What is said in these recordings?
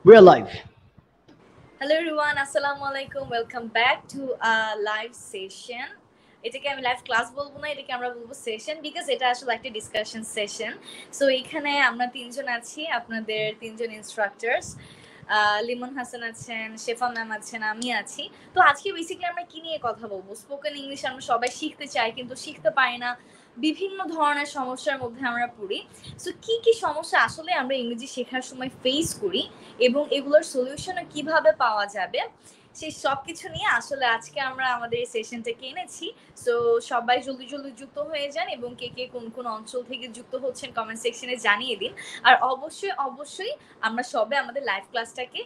We are live. Hello everyone, আসসালামু আলাইকুম। Welcome back to live session. এটাকে আমি লাইভ ক্লাস বলবো না, এটাকে আমরা বলবো সেশন, বিকজ এটা আসলে একটা ডিসকাশন সেশন। সো এখানে আমরা তিনজন আছি, আপনাদের তিনজন ইনস্ট্রাক্টরস। লিমন হাসান আছেন, শেফা ম্যাম আছেন, আমি আছি। তো আজকে বেসিক্যালি আমরা কি নিয়ে কথা বলবো? স্পোকেন ইংলিশ আমরা সবাই শিখতে চাই, কিন্তু শিখতে পারি না। বিভিন্ন ধরনের সমস্যার মধ্যে আমরা পড়ি। সো কি কি সমস্যা আসলে আমরা ইংরেজি শেখার সময় ফেস করি এবং এগুলোর সলিউশনও কিভাবে পাওয়া যাবে, সেই সব কিছু নিয়ে আসলে আজকে আমরা আমাদের এই সেশনটাকে এনেছি। সো সবাই জলদি জলদি যুক্ত হয়ে যান এবং কে কে কোন কোন অঞ্চল থেকে যুক্ত হচ্ছেন কমেন্ট সেকশনে জানিয়ে দিন। আর অবশ্যই অবশ্যই আমরা সবাই আমাদের লাইভ ক্লাসটাকে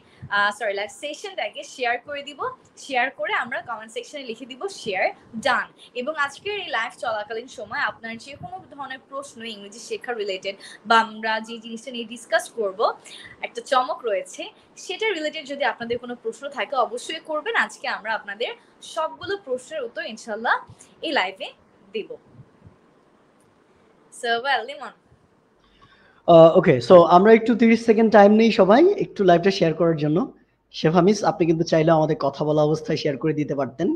লাইভ সেশনটাকে শেয়ার করে দিব। শেয়ার করে আমরা কমেন্ট সেকশনে লিখে দিব শেয়ার ডান। এবং আজকের এই লাইভ চলাকালীন সময় আপনার যে কোনো ধরনের প্রশ্ন ইংরেজি শেখা রিলেটেড বা আমরা যে জিনিসটা নিয়ে ডিসকাস করব, একটা চমক রয়েছে, সেটা রিলেটেড যদি আপনাদের কোনো প্রশ্ন থাকে অবশ্যই করবেন। আজকে আমরা আপনাদের সবগুলো প্রশ্নের উত্তর ইনশাল্লাহ এই লাইভে দেব। So well Limon. Okay, so আমরা একটু 30 সেকেন্ড টাইম নেই সবাই একটু লাইভটা শেয়ার করার জন্য। শেফা মিস, আপনি কিন্তু চাইলে আমাদের কথা বলা অবস্থায় শেয়ার করে দিতে পারতেন।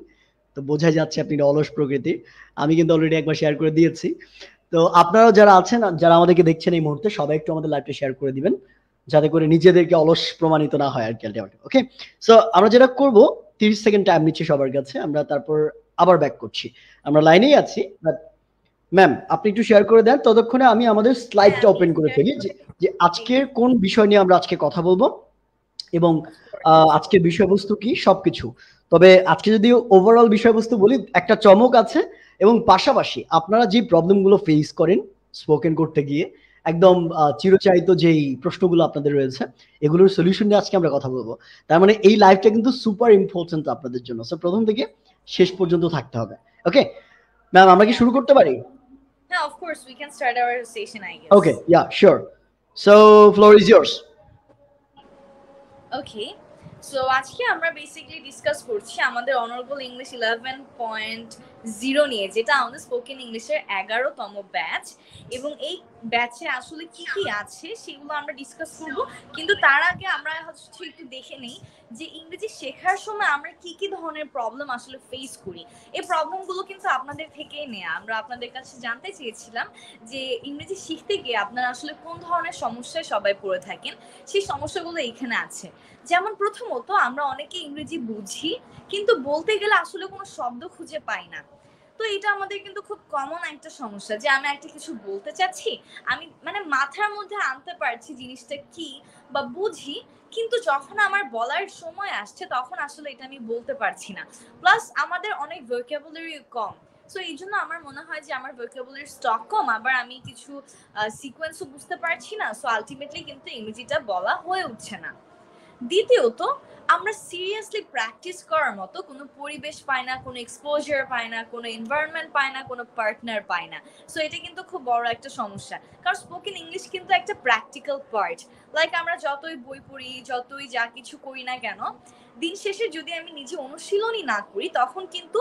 তো বোঝা যাচ্ছে আপনি অলস প্রকৃতি। আমি কিন্তু অলরেডি একবার শেয়ার করে দিয়েছি। তো আপনারাও যারা আছেন, যারা আমাদেরকে দেখছেন এই মুহূর্তে, সবাই একটু আমাদের লাইভটা শেয়ার করে দিবেন, যাতে করে নিজেদেরকে অলস প্রমাণিত না হয় আর কি আলটিমেটলি। ওকে, সো আমরা যেটা করব, 30 সেকেন্ড টাইম নিচ্ছি সবার কাছে, আমরা তারপর আবার ব্যাক করছি। আমরা লাইনেই আছি, বাট ম্যাম আপনি একটু শেয়ার করে দেন, ততক্ষণে আমি আমাদের হ্যাঁ, স্লাইডটা আমি ওপেন করে শেয়ার ফেলি করে যে দিই। আজকের কোন বিষয় নিয়ে আমরা আজকে কথা বলবো এবং আজকের বিষয়বস্তু কি সবকিছু। তবে আজকে যদি ওভারঅল বিষয়বস্তু বলি, একটা চমক আছে এবং পাশাপাশি আপনারা যে প্রবলেমগুলো ফেস করেন স্পোকেন করতে গিয়ে, একদম চিরচারিত যেই প্রশ্নগুলো আপনাদের রয়েছে, এগুলোর সলিউশন নিয়ে আজকে আমরা কথা বলবো। তার মানে এই লাইভটা কিন্তু সুপার ইম্পর্টেন্ট আপনাদের জন্য, সো প্রথম থেকে শেষ পর্যন্ত থাকতে হবে। ওকে ম্যাম, আমরা কি শুরু করতে পারি? হ্যাঁ, of course we can start our session I guess. Okay, yeah, sure. So, floor is yours. Okay, so আজকে আমরা বেসিক্যালি ডিসকাস করছি আমাদের অনারেবল ইংলিশ 11.0 নিয়ে, যেটা আমাদের স্পোকেন ইংলিশের 11তম ব্যাচ। এবং এই ব্যাচে আসলে কি কি আছে সেগুলো আমরা ডিসকাস করব। কিন্তু তার আগে আমরা হচ্ছে একটু দেখে নেই যে ইংরেজি শেখার সময় আমরা কি কি ধরনের প্রবলেম আসলে ফেস করি। এই প্রবলেমগুলো কিন্তু আপনাদের থেকেই নেয়া। আমরা আপনাদের কাছে জানতে চেয়েছিলাম যে ইংরেজি শিখতে গিয়ে আপনারা আসলে কোন ধরনের সমস্যায় সবাই পড়ে থাকেন। সেই সমস্যাগুলো এখানে আছে। যেমন প্রথমত, আমরা অনেকে ইংরেজি বুঝি কিন্তু বলতে গেলে আসলে কোনো শব্দ খুঁজে পাই না। তো এটা আমাদের কিন্তু খুব কমন একটা সমস্যা, যে আমি একটা কিছু বলতে চাচ্ছি, আমি মানে মাথার মধ্যে আনতে পারছি জিনিসটা কি বা বুঝি, কিন্তু যখন আমার বলার সময় আসছে তখন আসলে এটা আমি বলতে পারছি না। প্লাস আমাদের অনেক ভোকাবুলারি কম। সো এই জন্য আমার মনে হয় যে আমার ভোকাবুলারির স্টক কম, আবার আমি কিছু সিকোয়েন্সও বুঝতে পারছি না। সো আলটিমেটলি কিন্তু ইংরেজিটা বলা হয়ে উঠছে না। দ্বিতীয়ত, আমরা সিরিয়াসলি প্র্যাকটিস করার মতো কোনো পরিবেশ পাই না, কোনো এক্সপোজার পাই না, কোনো এনভায়রনমেন্ট পাই না, কোনো পার্টনার পাই না। সো এটা কিন্তু খুব বড় একটা সমস্যা, কারণ স্পোকেন ইংলিশ কিন্তু একটা প্র্যাকটিক্যাল পার্ট। লাইক আমরা যতই বই পড়ি, যতই যা কিছু করি না কেন, দিন শেষে যদি আমি নিজে অনুশীলনই না করি, তখন কিন্তু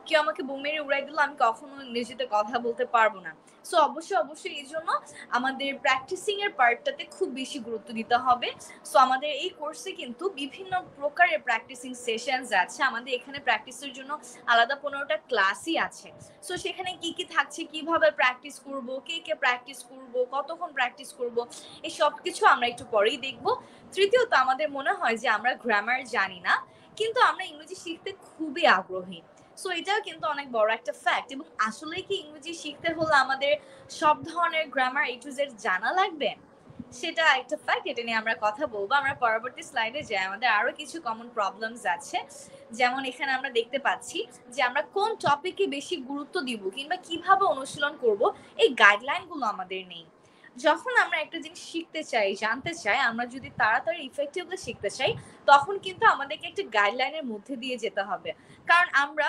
কেউ আমাকে বোম মেরে উড়াই দিল, আমি কখনো ইংরেজিতে কথা বলতে পারবো না। সো অবশ্যই অবশ্যই এই জন্য আমাদের প্র্যাকটিসিং এর পার্টটাতে খুব বেশি গুরুত্ব দিতে হবে। সো আমাদের এই কোর্সে কিন্তু বিভিন্ন প্রকারের প্র্যাকটিসিং সেশনস আছে। আমাদের এখানে প্র্যাকটিসের জন্য আলাদা 15টা ক্লাসই আছে। সো সেখানে কি কি থাকছে, কিভাবে প্র্যাকটিস করব, কে কে প্র্যাকটিস করব, কতক্ষণ প্র্যাকটিস করব, এই সব কিছু আমরা একটু পরেই দেখব। তৃতীয়ত, আমাদের মনে হয় যে আমরা গ্রামার জানি না, কিন্তু আমরা ইংরেজি শিখতে খুবই আগ্রহী। সো এটাও কিন্তু অনেক বড় একটা ফ্যাক্ট। এবং আসলে কি ইংরেজি শিখতে হলে আমাদের সব ধরনের গ্রামার এ টু জেড জানা লাগবে? সেটা একটা ফ্যাক্ট, এটা নিয়ে আমরা কথা বলবো। আমরা পরবর্তী স্লাইডে যাই। আমাদের আরো কিছু কমন প্রবলেমস আছে, যেমন এখানে আমরা দেখতে পাচ্ছি যে আমরা কোন টপিকে বেশি গুরুত্ব দিব কিংবা কিভাবে অনুশীলন করব, এই গাইডলাইনগুলো আমাদের নেই। যখন আমরা একটা জিনিস শিখতে চাই, জানতে চাই, আমরা যদি তাড়াতাড়ি ইফেক্টিভলি শিখতে চাই, তখন কিন্তু আমাদেরকে একটা গাইডলাইনের মধ্যে দিয়ে যেতে হবে। কারণ আমরা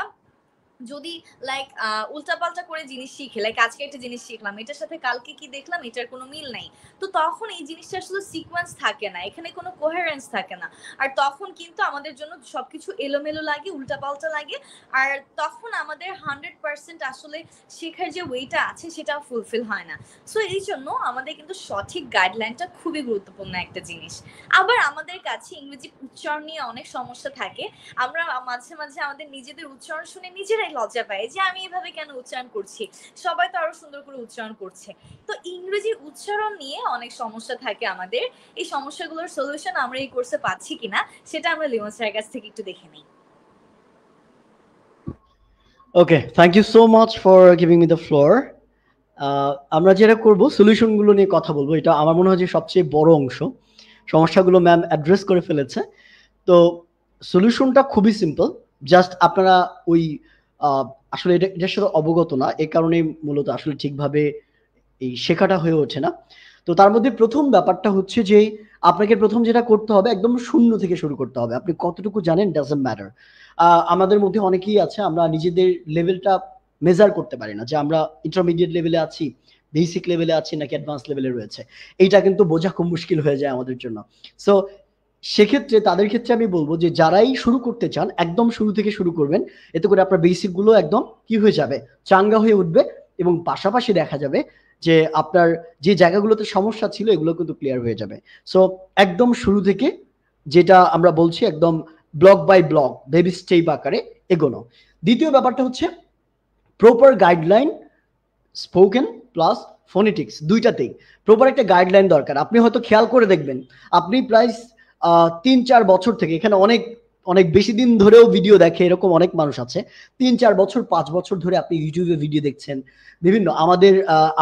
যদি লাইক উল্টাপাল্টা করে জিনিস শিখে, লাইক আজকে একটা জিনিস শিখলাম, এটার সাথে কালকে কি দেখলাম এটার কোনো মিল নাই, তো তখন এই জিনিসটা আসলে সিকোয়েন্স থাকে না, এখানে কোনো কোহেরেন্স থাকে না, আর তখন কিন্তু আমাদের জন্য সবকিছু এলোমেলো লাগে, উল্টাপাল্টা লাগে, আর তখন আমাদের 100% আসলে শেখার যে ওয়েটা আছে সেটা ফুলফিল হয় না। সো এই জন্য আমাদের কিন্তু সঠিক গাইডলাইনটা খুবই গুরুত্বপূর্ণ একটা জিনিস। আবার আমাদের কাছে ইংরেজি উচ্চারণ নিয়ে অনেক সমস্যা থাকে, আমরা মাঝে মাঝে আমাদের নিজেদের উচ্চারণ শুনে নিজেরাই লজ্জা পাই যে আমি এভাবে কেন উচ্চারণ করছি, সবাই তো আরো সুন্দর করে উচ্চারণ করছে। তো ইংরেজি উচ্চারণ নিয়ে অনেক সমস্যা থাকে আমাদের, এই সমস্যাগুলোর সলিউশন আমরা এই কোর্সে পাচ্ছি কিনা সেটা আমরা লিমন স্যারের কাছ থেকে একটু দেখে নিই। Okay, thank you so much for giving me the floor. আমরা যেটা করব সলিউশনগুলো নিয়ে কথা বলবো, এটা আমার মনে হয় যে সবচেয়ে বড় অংশ। সমস্যাগুলো ম্যাম অ্যাড্রেস করে ফেলেছে। তো সলিউশনটা খুবই সিম্পল, জাস্ট আপনারা ওই আসলে এটার সাথে অবগত না, এই কারণে মূলত আসলে ঠিকভাবে এই শেখাটা হয়ে ওঠে না। তো তার মধ্যে প্রথম ব্যাপারটা হচ্ছে যে আপনাকে প্রথম যেটা করতে হবে একদম শূন্য থেকে শুরু করতে হবে। আপনি কতটুকু জানেন ডাজন্ট ম্যাটার। আমাদের মধ্যে অনেকেই আছে আমরা নিজেদের লেভেলটা মেজার করতে পারি না, যে আমরা ইন্টারমিডিয়েট লেভেলে আছি, বেসিক লেভেলে আছি নাকি অ্যাডভান্স লেভেলে রয়েছে, এইটা কিন্তু বোঝা খুব মুশকিল হয়ে যায় আমাদের জন্য। সো সেক্ষেত্রে তাদের ক্ষেত্রে আমি বলবো যে যারাই শুরু করতে চান একদম শুরু থেকে শুরু করবেন, এতে করে আপনার বেসিক গুলো একদম কি হয়ে যাবে, চাঙ্গা হয়ে উঠবে, এবং পাশাপাশি দেখা যাবে যে আপনার যে জায়গাগুলোতে সমস্যা ছিল এগুলো কিন্তু ক্লিয়ার হয়ে যাবে। সো একদম শুরু থেকে যেটা আমরা বলছি একদম block by block baby step আকারে এগোনো। দ্বিতীয় ব্যাপারটা হচ্ছে proper guideline, spoken plus phonetics দুইটাতেই প্রপার একটা গাইডলাইন দরকার। আপনি হয়তো খেয়াল করে দেখবেন, আপনি প্রায় 3-4 বছর থেকে, এখানে অনেক অনেক বেশি দিন ধরেও ভিডিও দেখে এরকম অনেক মানুষ আছে, 3-4 বছর 5 বছর ধরে আপনি ইউটিউবে ভিডিও দেখছেন, বিভিন্ন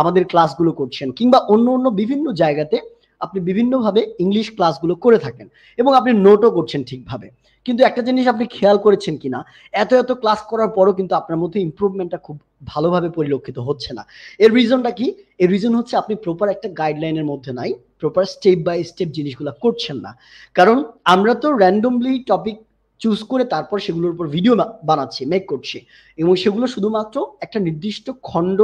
আমাদের ক্লাসগুলো করছেন, কিংবা অন্য অন্য বিভিন্ন জায়গাতে আপনি বিভিন্নভাবে ইংলিশ ক্লাসগুলো করে থাকেন, এবং আপনি নোটও করছেন ঠিকভাবে। কিন্তু একটা জিনিস আপনি খেয়াল করেছেন কিনা, এত এত ক্লাস করার পরও কিন্তু আপনার মধ্যে ইমপ্রুভমেন্টটা খুব ভালোভাবে পরিলক্ষিত হচ্ছে না। এর রিজনটা কি? এর রিজন হচ্ছে আপনি প্রপার একটা গাইডলাইনের মধ্যে নাই, প্রপার স্টেপ বাই স্টেপ জিনিসগুলো করছেন না। কারণ আমরা তো র্যান্ডমলি টপিক চুজ করে তারপর সেগুলোর উপর ভিডিও বানাচ্ছি, মেক করছি, এবং সেগুলো শুধুমাত্র একটা নির্দিষ্ট খণ্ড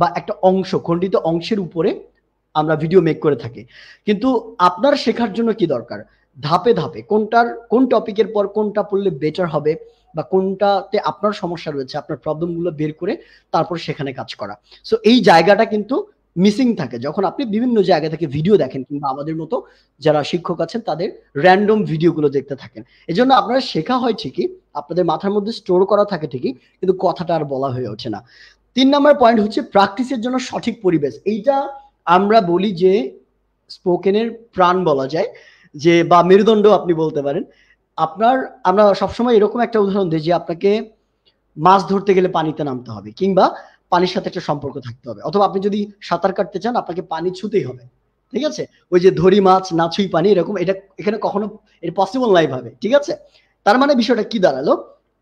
বা একটা অংশ, খণ্ডিত অংশের উপরে আমরা ভিডিও মেক করে থাকি। কিন্তু আপনার শেখার জন্য কি দরকার, ধাপে ধাপে কোন টপিকের পর কোনটা পড়লে বেটার হবে, বা কোনটাতে আপনার সমস্যা রয়েছে, আপনার প্রবলেমগুলো বের করে তারপর সেখানে কাজ করা। সো এই জায়গাটা কিন্তু মিসিং থাকে যখন আপনি বিভিন্ন জায়গা থেকে ভিডিও দেখেন, কিংবা আমাদের মতো যারা শিক্ষক আছেন তাদের র্যান্ডম ভিডিওগুলো দেখতে থাকেন। এজন্য আপনারা শেখা হয় ঠিকই, আপনাদের মাথার মধ্যে স্টোর করা থাকে ঠিকই, কিন্তু কথাটা আর বলা হয়ে ওঠে না। 3 নাম্বার পয়েন্ট হচ্ছে প্র্যাকটিসের জন্য সঠিক পরিবেশ। এইটা আমরা বলি যে স্পোকেনের প্রাণ বলা যায়, যে বা মেরুদণ্ড আপনি বলতে পারেন। আমরা সবসময় এরকম একটা উদাহরণ দিই যে আপনাকে মাছ ধরতে গেলে পানিতে নামতে হবে, কিংবা পানির সাথে একটা সম্পর্ক থাকতে হবে, অথবা আপনি যদি সাঁতার কাটতে চান আপনাকে পানি ছুতেই হবে। ঠিক আছে? ওই যে ধরি মাছ না ছুঁই পানি, এরকম এটা এখানে কখনো এটা পসিবল নাই ভাবে। ঠিক আছে? তার মানে বিষয়টা কি দাঁড়ালো,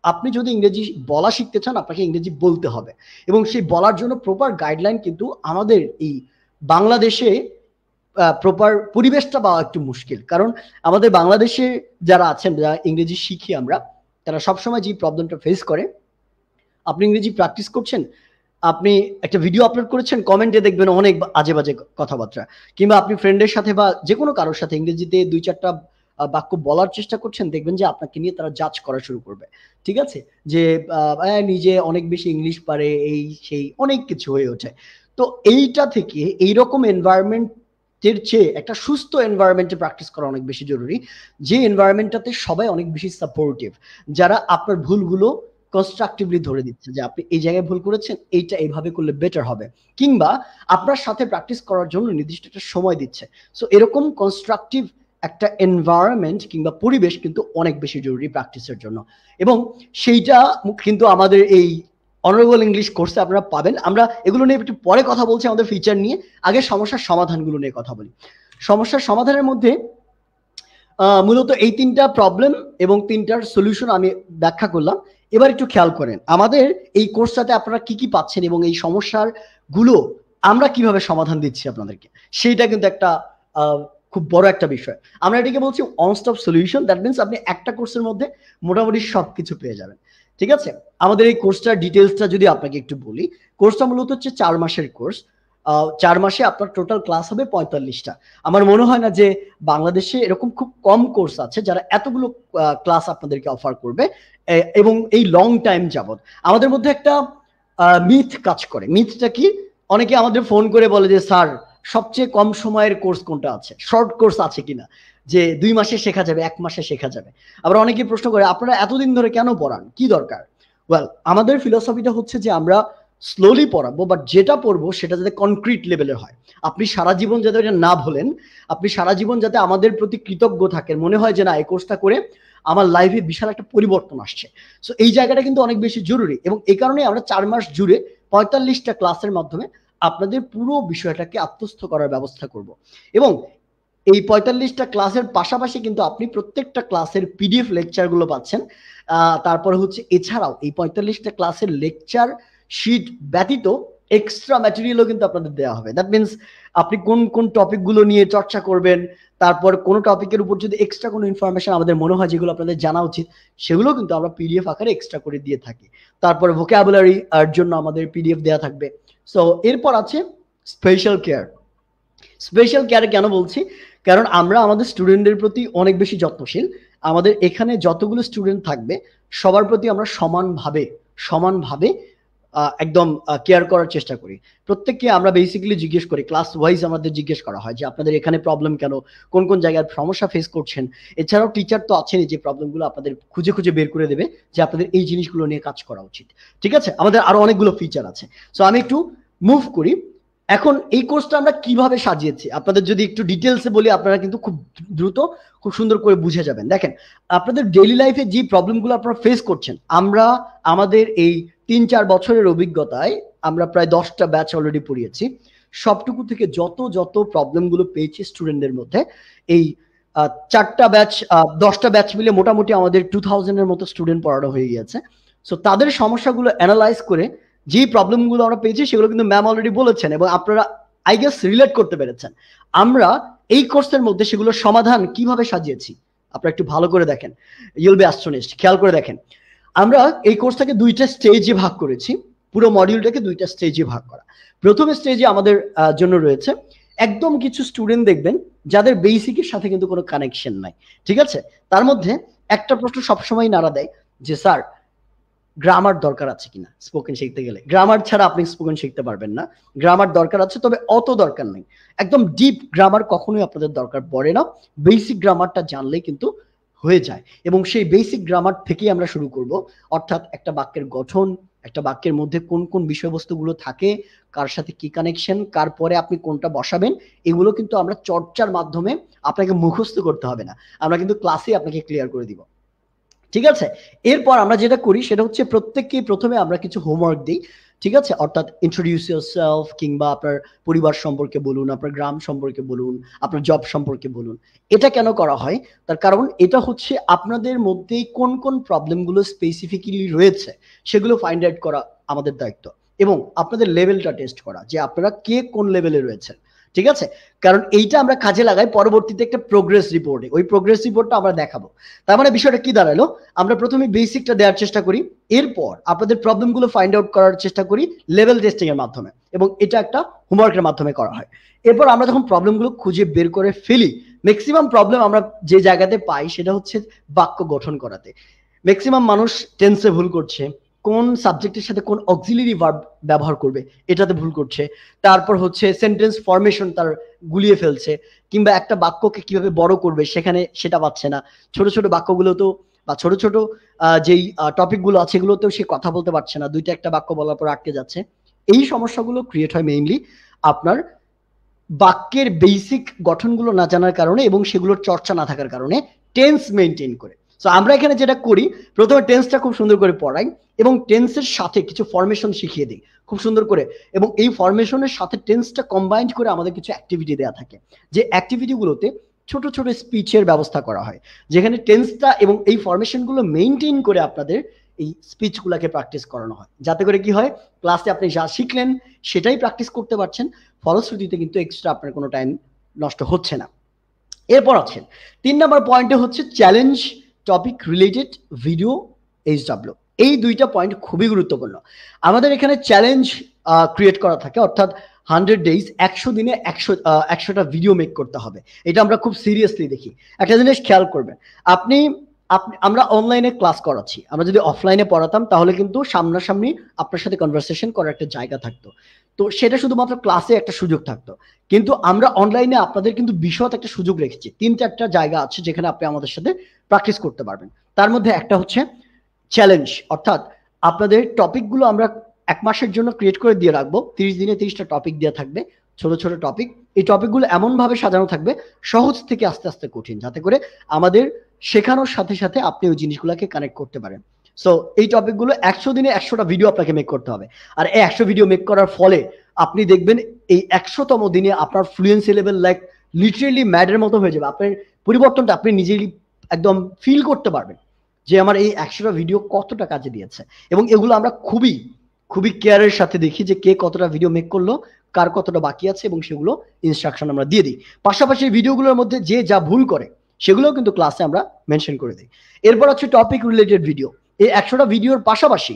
আপনি যদি ইংরেজি বলা শিখতে চান আপনাকে ইংরেজি বলতে হবে, এবং সেই বলার জন্য প্রপার গাইডলাইন কিন্তু আমাদের এই বাংলাদেশে প্রপার পরিবেশটা পাওয়া একটু মুশকিল। কারণ আমাদের বাংলাদেশে যারা আছেন, যারা ইংরেজি শিখি আমরা, তারা সবসময় যে প্রবলেমটা ফেস করে, আপনি ইংরেজি প্র্যাকটিস করছেন, আপনি একটা ভিডিও আপলোড করেছেন, কমেন্টে দেখবেন অনেক আজে বাজে কথাবার্তা, কিংবা আপনি ফ্রেন্ডের সাথে বা যে কোনো কারোর সাথে ইংরেজিতে 2-4টা বাক্য বলার চেষ্টা করছেন, দেখবেন যে আপনাকে নিয়ে তারা জাজ করা শুরু করবে। ঠিক আছে? যে নিজে অনেক বেশি ইংলিশ পারে, এই সেই অনেক কিছু হয়ে ওঠে। তো এইটা থেকে এইরকম এনভায়রনমেন্টের চেয়ে একটা সুস্থ এনভায়রনমেন্টে প্র্যাকটিস করা অনেক বেশি জরুরি, যে এনভায়রনমেন্টটাতে সবাই অনেক বেশি সাপোর্টিভ, যারা আপনার ভুলগুলো কনস্ট্রাকটিভলি ধরে দিচ্ছে যে আপনি এই জায়গায় ভুল করেছেন, এইটা এইভাবে করলে বেটার হবে, কিংবা আপনার সাথে প্র্যাকটিস করার জন্য নির্দিষ্ট একটা সময় দিচ্ছে। সো এরকম কনস্ট্রাকটিভ একটা এনভায়রনমেন্ট কিংবা পরিবেশ কিন্তু অনেক বেশি জরুরি প্র্যাকটিসের জন্য, এবং সেইটা কিন্তু আমাদের এই অনারেবল ইংলিশ কোর্সে আপনারা পাবেন। আমরা এগুলো নিয়ে একটু পরে কথা বলছি, আমাদের ফিচার নিয়ে। আগে সমস্যার সমাধানগুলো নিয়ে কথা বলি। সমস্যার সমাধানের মধ্যে মূলত এই 3টা প্রবলেম এবং 3টার সলিউশন আমি ব্যাখ্যা করলাম। এবার একটু খেয়াল করেন আমাদের এই কোর্সটাতে আপনারা কি কি পাচ্ছেন, এবং এই সমস্যার গুলো আমরা কিভাবে সমাধান দিচ্ছি আপনাদেরকে, সেইটা কিন্তু একটা খুব বড় একটা বিষয়। আমরা এটাকে বলছি one stop solution. That means আপনি একটা কোর্সের মধ্যে মোটামুটি সবকিছু পেয়ে যাবেন। ঠিক আছে? আমাদের এই কোর্সটার ডিটেলসটা যদি আপনাকে একটু বলি, কোর্সটা মূলত হচ্ছে 4 মাসের কোর্স। 4 মাসে আপনার টোটাল ক্লাস হবে 45টা। আমার মনে হয় না যে বাংলাদেশে এরকম খুব কম কোর্স আছে যারা এতগুলো ক্লাস আপনাদেরকে অফার করবে এবং এই লং টাইম যাবত। আমাদের মধ্যে একটা মিথ কাজ করে। মিথটা কি? অনেকে আমাদের ফোন করে বলে যে স্যার সবচেয়ে কম সময়ের কোর্স কোনটা আছে, শর্ট কোর্স আছে কিনা, যে 2 মাসে শেখা যাবে, 1 মাসে শেখা যাবে। আবার অনেকে প্রশ্ন করে আপনারা এতদিন ধরে কেন পড়ান, কি দরকার? ওয়েল, আমাদের ফিলোসফিটা হচ্ছে যে আমরা স্লোলি পড়াবো, বাট যেটা পড়বো সেটা যাতে কনক্রিট লেভেলের হয়। আপনি সারা জীবন যাতে এটা না ভোলেন, আপনি সারা জীবন যাতে আমাদের প্রতি কৃতজ্ঞ থাকেন, মনে হয় যে না এই কোর্সটা করে আমার লাইফে বিশাল একটা পরিবর্তন আসছে। সো এই জায়গাটা কিন্তু অনেক বেশি জরুরি, এবং এই কারণে আমরা 4 মাস জুড়ে 45টা ক্লাসের মাধ্যমে আপনাদের পুরো বিষয়টাকে আত্মস্থ করার ব্যবস্থা করব। এবং এই 45টা ক্লাসের পাশাপাশি কিন্তু আপনি প্রত্যেকটা ক্লাসের পিডিএফ লেকচারগুলো পাচ্ছেন। তারপরে হচ্ছে এছাড়াও এই 45টা ক্লাসের লেকচার শিট ব্যতীত এক্সট্রা ম্যাটেরিয়ালও কিন্তু আপনাদের দেওয়া হবে। দ্যাট মিনস আপনি কোন কোন টপিকগুলো নিয়ে চর্চা করবেন, তারপর কোনো টপিকের উপর যদি এক্সট্রা কোনো ইনফরমেশন আমাদের মনে হয় যেগুলো আপনাদের জানা উচিত, সেগুলো কিন্তু আমরা পিডিএফ আকারে এক্সট্রা করে দিয়ে থাকি। তারপরে ভোকাবুলারি এর জন্য আমাদের পিডিএফ দেওয়া থাকবে। সো এরপর আছে স্পেশাল কেয়ার। স্পেশাল কেয়ার কেন বলছি? কারণ আমরা আমাদের স্টুডেন্টদের প্রতি অনেক বেশি যত্নশীল। আমাদের এখানে যতগুলো স্টুডেন্ট থাকবে সবার প্রতি আমরা সমানভাবে একদম কেয়ার করার চেষ্টা করি। প্রত্যেককে আমরা বেসিক্যালি জিজ্ঞেস করি, ক্লাস ওয়াইজ আমাদের জিজ্ঞেস করা হয় যে আপনাদের এখানে প্রবলেম কেন, কোন কোন জায়গায় সমস্যা ফেস করছেন। এছাড়াও টিচার তো আছেনই যে প্রবলেমগুলো আপনাদের খুঁজে খুঁজে বের করে দেবে যে আপনাদের এই জিনিসগুলো নিয়ে কাজ করা উচিত। ঠিক আছে? আমাদের আরো অনেকগুলো ফিচার আছে। সো আমি একটু মুভ করি। এখন এই কোর্সটা আমরা কিভাবে সাজিয়েছি আপনাদের যদি একটু ডিটেলসে বলি, আপনারা কিন্তু খুব দ্রুত খুব সুন্দর করে বুঝে যাবেন। দেখেন, আপনাদের ডেইলি লাইফে যে প্রবলেমগুলো আপনারা ফেস করছেন, আমরা আমাদের এই 3-4 বছরের অভিজ্ঞতায় আমরা প্রায় 10টা ব্যাচ অলরেডি পড়িয়েছি। সবটুকু থেকে যত প্রবলেমগুলো পেয়েছি স্টুডেন্টদের মধ্যে, এই 4টা ব্যাচ 10টা ব্যাচ মিলে মোটামুটি আমাদের 2000 এর মতো স্টুডেন্ট পড়ানো হয়ে গিয়েছে। সো তাদের সমস্যাগুলো অ্যানালাইজ করে যে প্রবলেমগুলো আমরা পেয়েছি সেগুলো কিন্তু ম্যাম অলরেডি বলেছেন এবং আপনারা আই গেস রিলেট করতে পেরেছেন। আমরা এই কোর্সের মধ্যে সেগুলোর সমাধান কিভাবে সাজিয়েছি আপনারা একটু ভালো করে দেখেন, ইউল বি অ্যাস্টনিশড। খেয়াল করে দেখেন, আমরা এই কোর্সটাকে 2টা স্টেজে ভাগ করেছি। পুরো মডিউলটাকে 2টা স্টেজে ভাগ করা। প্রথম স্টেজে আমাদের জন্য রয়েছে একদম কিছু স্টুডেন্ট দেখবেন যাদের বেসিকের সাথে কিন্তু কোনো কানেকশন নাই। ঠিক আছে? তার মধ্যে একটা প্রশ্ন সবসময় নাড়া দেয় যে স্যার গ্রামার দরকার আছে কিনা স্পোকেন শিখতে গেলে। গ্রামার ছাড়া আপনি স্পোকেন শিখতে পারবেন না। গ্রামার দরকার আছে, তবে অত দরকার নেই। একদম ডিপ গ্রামার কখনোই আপনাদের দরকার পড়ে না। বেসিক গ্রামারটা জানলেই কিন্তু হয়ে যায়, এবং সেই বেসিক গ্রামার থেকেই আমরা শুরু করব। অর্থাৎ একটা বাক্যের গঠন, একটা বাক্যের মধ্যে কোন কোন বিষয়বস্তুগুলো থাকে, কার সাথে কি কানেকশন, কার পরে আপনি কোনটা বসাবেন, এগুলো কিন্তু আমরা চর্চার মাধ্যমে, আপনাকে মুখস্থ করতে হবে না, আমরা কিন্তু ক্লাসে আপনাকে ক্লিয়ার করে দিব। ঠিক আছে? এরপর আমরা যেটা করি সেটা হচ্ছে প্রত্যেককেই প্রথমে আমরা কিছু হোমওয়ার্ক দিই। ঠিক আছে? অর্থাৎ ইন্ট্রোডিউস ইয়োরসেলফ, কিংবা আপনার পরিবার সম্পর্কে বলুন, আপনার গ্রাম সম্পর্কে বলুন, আপনার জব সম্পর্কে বলুন। এটা কেন করা হয়? তার কারণ এটা হচ্ছে আপনাদের মধ্যে কোন কোন প্রবলেমগুলো স্পেসিফিক্যালি রয়েছে সেগুলো ফাইন্ড আউট করা আমাদের দায়িত্ব, এবং আপনাদের লেভেলটা টেস্ট করা যে আপনারা কে কোন লেভেলে রয়েছেন। ঠিক আছে? কারণ এইটা আমরা কাজে লাগাই পরবর্তীতে একটা প্রোগ্রেস রিপোর্টে। ওই প্রোগ্রেস রিপোর্টটা আমরা দেখাবো। তার মানে বিষয়টা কি দাঁড়ালো? আমরা প্রথমে বেসিকটা দেওয়ার চেষ্টা করি, এরপর আপনাদের প্রবলেমগুলো ফাইন্ড আউট করার চেষ্টা করি লেভেল টেস্টিং এর মাধ্যমে, এবং এটা একটা হোমওয়ার্কের মাধ্যমে করা হয়। এরপর আমরা যখন প্রবলেমগুলো খুঁজে বের করে ফেলি, ম্যাক্সিমাম প্রবলেম আমরা যে জায়গাতে পাই সেটা হচ্ছে বাক্য গঠন করাতে। ম্যাক্সিমাম মানুষ টেন্সে ভুল করছে, কোন সাবজেক্টের সাথে কোন অক্সিলারি ভার্ব ব্যবহার করবে এটাতে ভুল করছে। তারপর হচ্ছে সেন্টেন্স ফরমেশন তার গুলিয়ে ফেলছে, কিংবা একটা বাক্যকে কিভাবে বড় করবে সেখানে সেটা পাচ্ছে না। ছোট ছোট বাক্যগুলোতেও বা ছোট ছোট যেই টপিকগুলো আছে এগুলোতেও সে কথা বলতে পারছে না, দুইটা একটা বাক্য বলার পর আটকে যাচ্ছে। এই সমস্যাগুলো ক্রিয়েট হয় মেইনলি আপনার বাক্যের বেসিক গঠনগুলো না জানার কারণে এবং সেগুলোর চর্চা না থাকার কারণে, টেন্স মেনটেন করে। সো আমরা এখানে যেটা করি, প্রথমে টেন্সটা খুব সুন্দর করে পড়াই এবং টেন্সের সাথে কিছু ফরমেশন শিখিয়ে দিই খুব সুন্দর করে, এবং এই ফরমেশনের সাথে টেন্সটা কম্বাইন্ড করে আমাদের কিছু অ্যাক্টিভিটি দেওয়া থাকে, যে অ্যাক্টিভিটিগুলোতে ছোট ছোট স্পিচের ব্যবস্থা করা হয়, যেখানে টেন্সটা এবং এই ফরমেশনগুলো মেনটেন করে আপনাদের এই স্পিচগুলোকে প্র্যাকটিস করানো হয়, যাতে করে কি হয়, ক্লাসে আপনি যা শিখলেন সেটাই প্র্যাকটিস করতে পারছেন, ফলশ্রুতিতে কিন্তু এক্সট্রা আপনার কোনো টাইম নষ্ট হচ্ছে না। এরপর আছেন 3 নম্বর পয়েন্টে হচ্ছে challenge topic related video HW। এই দুইটা পয়েন্ট খুবই গুরুত্বপূর্ণ। আমাদের এখানে চ্যালেঞ্জ ক্রিয়েট করা থাকে, অর্থাৎ 100 ডেজ, 100 দিনে 100টা ভিডিও মেক করতে হবে। এটা আমরা খুব সিরিয়াসলি দেখি। একটা জিনিস খেয়াল করবেন, আমরা অনলাইনে ক্লাস করাচ্ছি, আমরা যদি অফলাইনে পড়াতাম তাহলে কিন্তু সামনাসামনি আপনার সাথে কনভারসেশন করার একটা জায়গা থাকতো, তো সেটা শুধুমাত্র ক্লাসে একটা সুযোগ থাকতো। কিন্তু আমরা অনলাইনে আপনাদের কিন্তু বিশদ একটা সুযোগ রেখেছি, 3-4টা জায়গা আছে যেখানে আপনি আমাদের সাথে প্র্যাকটিস করতে পারবেন। তার মধ্যে একটা হচ্ছে চ্যালেঞ্জ, অর্থাৎ আপনাদের টপিকগুলো আমরা 1 মাসের জন্য ক্রিয়েট করে দিয়ে রাখবো। 30 দিনে 30টা টপিক দেওয়া থাকবে, ছোট ছোট টপিক। এই টপিকগুলো এমনভাবে সাজানো থাকবে সহজ থেকে আস্তে আস্তে কঠিন, যাতে করে আমাদের শেখানোর সাথে সাথে আপনি ওই জিনিসগুলোকে কানেক্ট করতে পারেন। সো এই টপিকগুলো 100 দিনে 100টা ভিডিও আপনাকে মেক করতে হবে। আর এই 100 ভিডিও মেক করার ফলে আপনি দেখবেন এই 100তম দিনে আপনার ফ্লুয়েন্সি লেভেল লাইক লিটারেলি ম্যাডের মতো হয়ে যাবে। আপনার পরিবর্তনটা আপনি নিজেই একদম ফিল করতে পারবেন যে আমার এই 100টা ভিডিও কতটা কাজে দিয়েছে। এবং এগুলো আমরা খুবই খুবই কেয়ারের সাথে দেখি যে কে কতটা ভিডিও মেক করলো, কার কতটা বাকি আছে, এবং সেগুলো ইনস্ট্রাকশন আমরা দিয়ে দিই। পাশাপাশি ভিডিওগুলোর মধ্যে যে যা ভুল করে সেগুলোও কিন্তু ক্লাসে আমরা মেনশন করে দিই। এরপর হচ্ছে টপিক রিলেটেড ভিডিও। এই 100টা ভিডিওর পাশাপাশি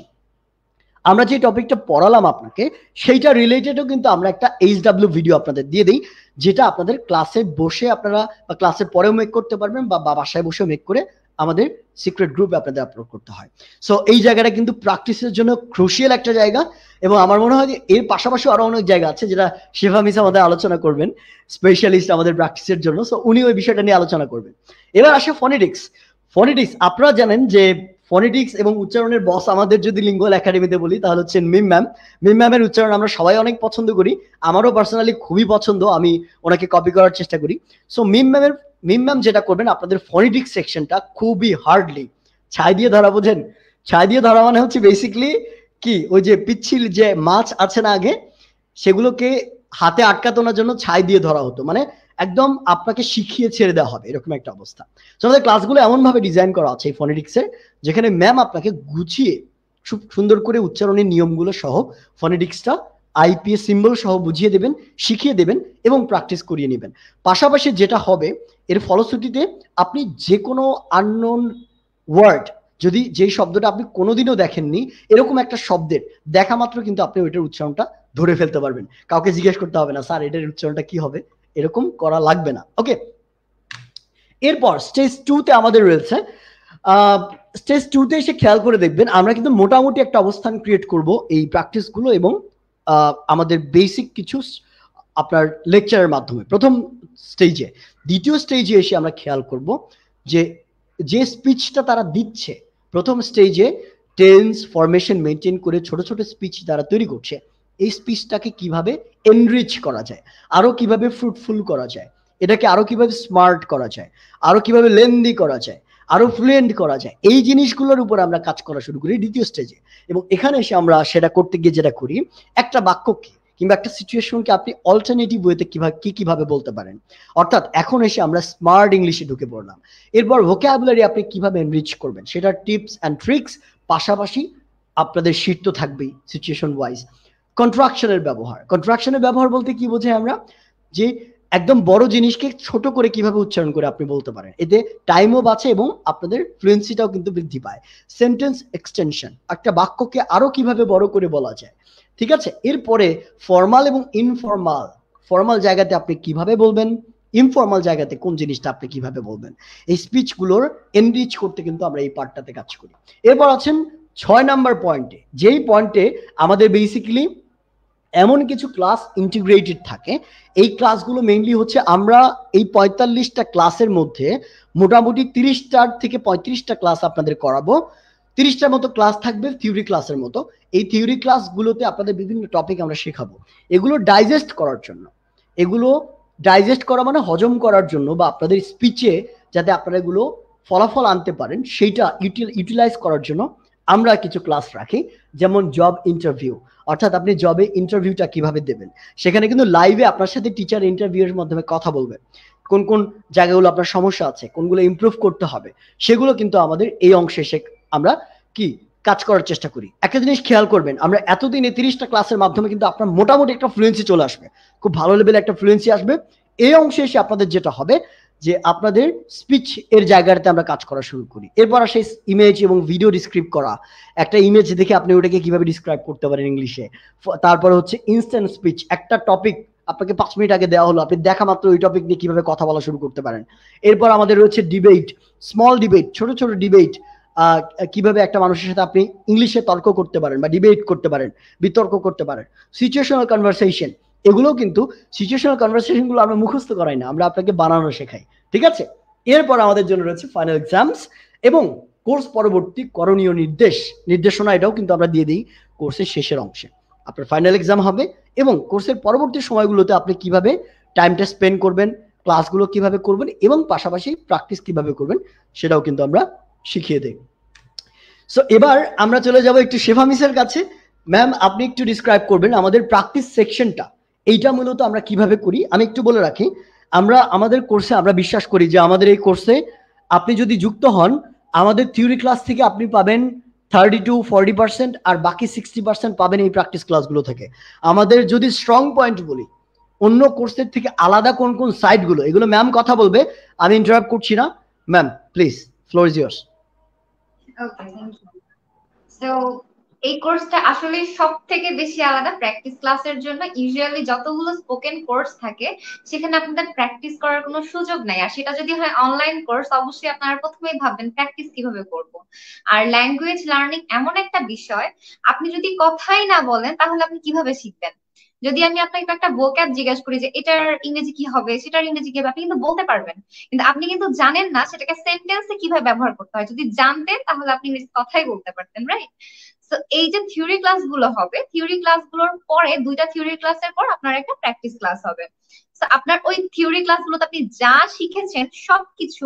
আমরা যে টপিকটা পড়ালাম আপনাকে, সেইটা রিলেটেডও কিন্তু আমরা একটা HW ভিডিও আপনাদের দিয়ে দিই, যেটা আপনাদের ক্লাসে বসে আপনারা বা ক্লাসের পরেও মেক করতে পারবেন বা বাসায় বসেও মেক করে আমাদের সিক্রেট গ্রুপে আপনাদের আপলোড করতে হয়। সো এই জায়গাটা কিন্তু প্র্যাকটিসের জন্য ক্রুশিয়াল একটা জায়গা। এবং আমার মনে হয় যে এর পাশাপাশি আরো অনেক জায়গা আছে যেটা শেফা মিস আমাদের আলোচনা করবেন, স্পেশালিস্ট আমাদের প্র্যাকটিসের জন্য। সো উনি ওই বিষয়টা নিয়ে আলোচনা করবেন। এবার আসে ফনেটিক্স। আপনারা জানেন যে ফনেটিক্স এবং উচ্চারণের বস আমাদের যদি লিঙ্গুয়াল একাডেমিতে বলি তাহলে হচ্ছেন মিম ম্যাম। মিম ম্যামের উচ্চারণ আমরা সবাই অনেক পছন্দ করি, আমারও পার্সোনালি খুবই পছন্দ, আমি ওনাকে কপি করার চেষ্টা করি। সো মিম ম্যাম যেটা করবেন, আপনাদের ফনেটিক্স সেকশনটা খুবই হার্ডলি ছাই দিয়ে ধরা, বোঝেন? ছাই দিয়ে ধরা মানে হচ্ছে বেসিক্যালি কি, ওই যে পিচ্ছিল যে মাছ আছে না আগে, সেগুলোকে হাতে আটকাতো না জন্য ছাই দিয়ে ধরা হতো, মানে একদম আপনাকে শিখিয়ে ছেড়ে দেওয়া হবে, এরকম একটা অবস্থা। আমাদের ক্লাসগুলো এমন ভাবে ডিজাইন করা আছে এই ফনেটিক্সের, যেখানে ম্যাম আপনাকে গুছিয়ে খুব সুন্দর করে উচ্চারণের নিয়মগুলো সহ ফনেটিক্সটা আইপিএস সিম্বল সহ বুঝিয়ে দেবেন, শিখিয়ে দেবেন এবং প্র্যাকটিস করিয়ে নেবেন। পাশাপাশি যেটা হবে এর ফলশ্রুতিতে আপনি যে কোনো আননোন ওয়ার্ড, যদি যেই শব্দটা আপনি কোনোদিনও দেখেননি, এরকম একটা শব্দের দেখা মাত্র কিন্তু আপনি ওইটার উচ্চারণটা ধরে ফেলতে পারবেন। কাউকে জিজ্ঞেস করতে হবে না, স্যার এটার উচ্চারণটা কি হবে, এরকম করা লাগবে না। ওকে, এরপর স্টেজ 2তে আমাদের রয়েছে। স্টেজ 2তে এসে খেয়াল করে দেখবেন আমরা কিন্তু মোটামুটি একটা অবস্থান ক্রিয়েট করব এই প্র্যাকটিসগুলো এবং আমাদের বেসিক কিছু আপনার লেকচারের মাধ্যমে প্রথম স্টেজে। দ্বিতীয় স্টেজে এসে আমরা খেয়াল করব যে যে স্পিচটা তারা দিচ্ছে প্রথম স্টেজে, টেন্স ফরমেশন মেনটেন করে ছোট ছোট স্পিচ তারা তৈরি করছে, এই স্পিচটাকে কিভাবে এনরিচ করা যায়, আরো কিভাবে ফ্রুটফুল করা যায়, এটাকে আরো কিভাবে স্মার্ট করা যায়, আরো কিভাবে লেন্দি করা যায়, আরো ফ্লুয়েন্ট করা যায়, এই জিনিসগুলোর উপর আমরা কাজ করা শুরু করি দ্বিতীয় স্টেজে। এবং এখানে এসে আমরা সেটা করতে গিয়ে যেটা করি, একটা বাক্যকে কিংবা একটা সিচুয়েশনকে আপনি অল্টারনেটিভ ওয়েতে কিভাবে বলতে পারেন, অর্থাৎ এখন এসে আমরা স্মার্ট ইংলিশে ঢুকে পড়লাম। এরপর ভোকাবুলারি আপনি কিভাবে এনরিচ করবেন সেটা টিপস অ্যান্ড ট্রিক্স, পাশাপাশি আপনাদের শীট তো থাকবেই সিচুয়েশন ওয়াইজ। কন্ট্রাকশনের ব্যবহার বলতে কি বোঝাই আমরা, যে একদম বড় জিনিসকে ছোট করে কিভাবে উচ্চারণ করে আপনি বলতে পারেন, এতে টাইমও বাঁচে এবং আপনাদের ফ্লুয়েন্সিটাও কিন্তু বৃদ্ধি পায়। সেন্টেন্স এক্সটেনশন, একটা বাক্যকে আরো কিভাবে বড় করে বলা যায়, ঠিক আছে। এরপরে ফর্মাল এবং ইনফর্মাল, ফর্মাল জায়গাতে আপনি কিভাবে বলবেন, ইনফর্মাল জায়গাতে কোন জিনিসটা আপনি কিভাবে বলবেন, এই স্পিচগুলোর এনরিচ করতে কিন্তু আমরা এই পার্টটাতে কাজ করি। এরপর আছেন 6 নাম্বার পয়েন্টে, যেই পয়েন্টে আমাদের বেসিক্যালি এমন কিছু ক্লাস ইন্টিগ্রেটেড থাকে। এই ক্লাসগুলো মেইনলি হচ্ছে আমরা এই 45টা ক্লাসের মধ্যে মোটামুটি 30টা থেকে 35টা ক্লাস আপনাদের করাবো। 30টার মতো ক্লাস থাকবে থিওরি ক্লাসের মতো। এই থিওরি ক্লাসগুলোতে আপনাদের বিভিন্ন টপিক আমরা শেখাবো, এগুলো ডাইজেস্ট করার জন্য, এগুলো ডাইজেস্ট করা মানে হজম করার জন্য, বা আপনাদের স্পিচে যাতে আপনারা এগুলো ফলাফল আনতে পারেন সেইটা ইউটিলাইজ করার জন্য আমরা কিছু ক্লাস রাখি। যেমন জব ইন্টারভিউ, অর্থাৎ আপনি জবে ইন্টারভিউটা কিভাবে দেবেন, সেখানে কিন্তু লাইভে আপনার সাথে টিচার ইন্টারভিউয়ের মাধ্যমে কথা বলবে, কোন কোন জায়গাগুলো আপনার সমস্যা আছে, কোনগুলো ইমপ্রুভ করতে হবে, সেগুলো কিন্তু আমাদের এই অংশে আমরা কি কাজ করার চেষ্টা করি। একটা জিনিস খেয়াল করবেন, আমরা এতদিনে 30টা ক্লাসের মাধ্যমে কিন্তু আপনার মোটামুটি একটা ফ্লুয়েন্সি চলে আসবে, খুব ভালো লেভেলে একটা ফ্লুয়েন্সি আসবে। এই অংশে এসে আপনাদের যেটা হবে, যে আপনাদের স্পিচ এর জায়গাটাতে আমরা কাজ করা শুরু করি। এরপর আসে ইমেজ এবং ভিডিও ডিসক্রাইব করা, একটা ইমেজ দেখে আপনি ওটাকে কিভাবে ডিসক্রাইব করতে পারেন ইংলিশে। তারপর হচ্ছে ইনস্ট্যান্ট স্পিচ, একটা টপিক আপনাকে 5 মিনিট আগে দেওয়া হলো, আপনি দেখা মাত্র ওই টপিক নিয়ে কিভাবে কথা বলা শুরু করতে পারেন। এরপর আমাদের রয়েছে ডিবেট, স্মল ডিবেট, ছোট ছোট ডিবেট, কিভাবে একটা মানুষের সাথে আপনি ইংলিশে তর্ক করতে পারেন বা ডিবেট করতে পারেন, বিতর্ক করতে পারেন। সিচুয়েশনাল কনভারসেশন, এগুলোও কিন্তু সিচুয়েশনাল কনভারসেশন গুলো আমরা মুখস্থ করাই না, আমরা আপনাকে বানানো শেখাই, ঠিক আছে। এরপর আমাদের জন্য রয়েছে ফাইনাল এক্সামস এবং কোর্স পরবর্তী করণীয় নির্দেশনা, এটাও কিন্তু আমরা দিয়ে দিই কোর্সের শেষের অংশে। আপনার ফাইনাল এক্সাম হবে এবং কোর্সের পরবর্তী সময়গুলোতে আপনি কিভাবে টাইমটা স্পেন্ড করবেন, ক্লাসগুলো কিভাবে করবেন এবং পাশাপাশি প্র্যাকটিস কিভাবে করবেন সেটাও কিন্তু আমরা শিখিয়ে দেই। সো এবার আমরা চলে যাব একটু শেফা মিসের কাছে। ম্যাম, আপনি একটু ডিসক্রাইব করবেন আমাদের প্র্যাকটিস সেকশনটা, এইটা মূলত আমরা কিভাবে করি। আমি একটু বলে রাখি, আমাদের কোর্সে আমরা বিশ্বাস করি যে আমাদের এই কোর্সে আপনি যদি যুক্ত হন, আমাদের থিওরি ক্লাস থেকে আপনি পাবেন 30 to 40%, আর বাকি 60% পাবেন এই প্র্যাকটিস ক্লাসগুলো থেকে। আমাদের যদি স্ট্রং পয়েন্ট বলি, অন্য কোর্সের থেকে আলাদা কোন কোন সাইটগুলো, এগুলো ম্যাম কথা বলবে, আমি ইন্টারাপ্ট করছি না। Ma'am please, floor is yours. Okay, thank you. So এই কোর্সটা আসলে সব থেকে বেশি আলাদা প্র্যাকটিস ক্লাসের জন্য। ইউজুয়ালি যতগুলো স্পোকেন কোর্স থাকে সেখানে আপনাদের প্র্যাকটিস করার কোনো সুযোগ নাই, আর সেটা যদি হয় অনলাইন কোর্স, অবশ্যই আপনারা প্রথমেই ভাববেন প্র্যাকটিস কিভাবে করব। আর ল্যাঙ্গুয়েজ লার্নিং এমন একটা বিষয়, আপনি যদি কথাই না বলেন তাহলে আপনি কিভাবে শিখবেন? যদি আমি আপনাকে একটা ভোক্যাব জিজ্ঞাসা করি যে এটার ইংরেজি কি হবে, সেটার ইংরেজি কি হবে, আপনি কিন্তু বলতে পারবেন, কিন্তু আপনি কিন্তু জানেন না সেটাকে সেন্টেন্সে কিভাবে ব্যবহার করতে হয়। যদি জানতেন তাহলে আপনি ইংরেজি কথাই বলতে পারতেন, রাইট? তো এই যে থিওরি ক্লাসগুলো হবে, থিওরি ক্লাসগুলোর পরে 2টা থিওরি ক্লাসের পর আপনার একটা প্র্যাকটিস ক্লাস হবে। তো আপনার ওই থিওরি ক্লাসগুলোতে আপনি যা শিখেছেন সবকিছু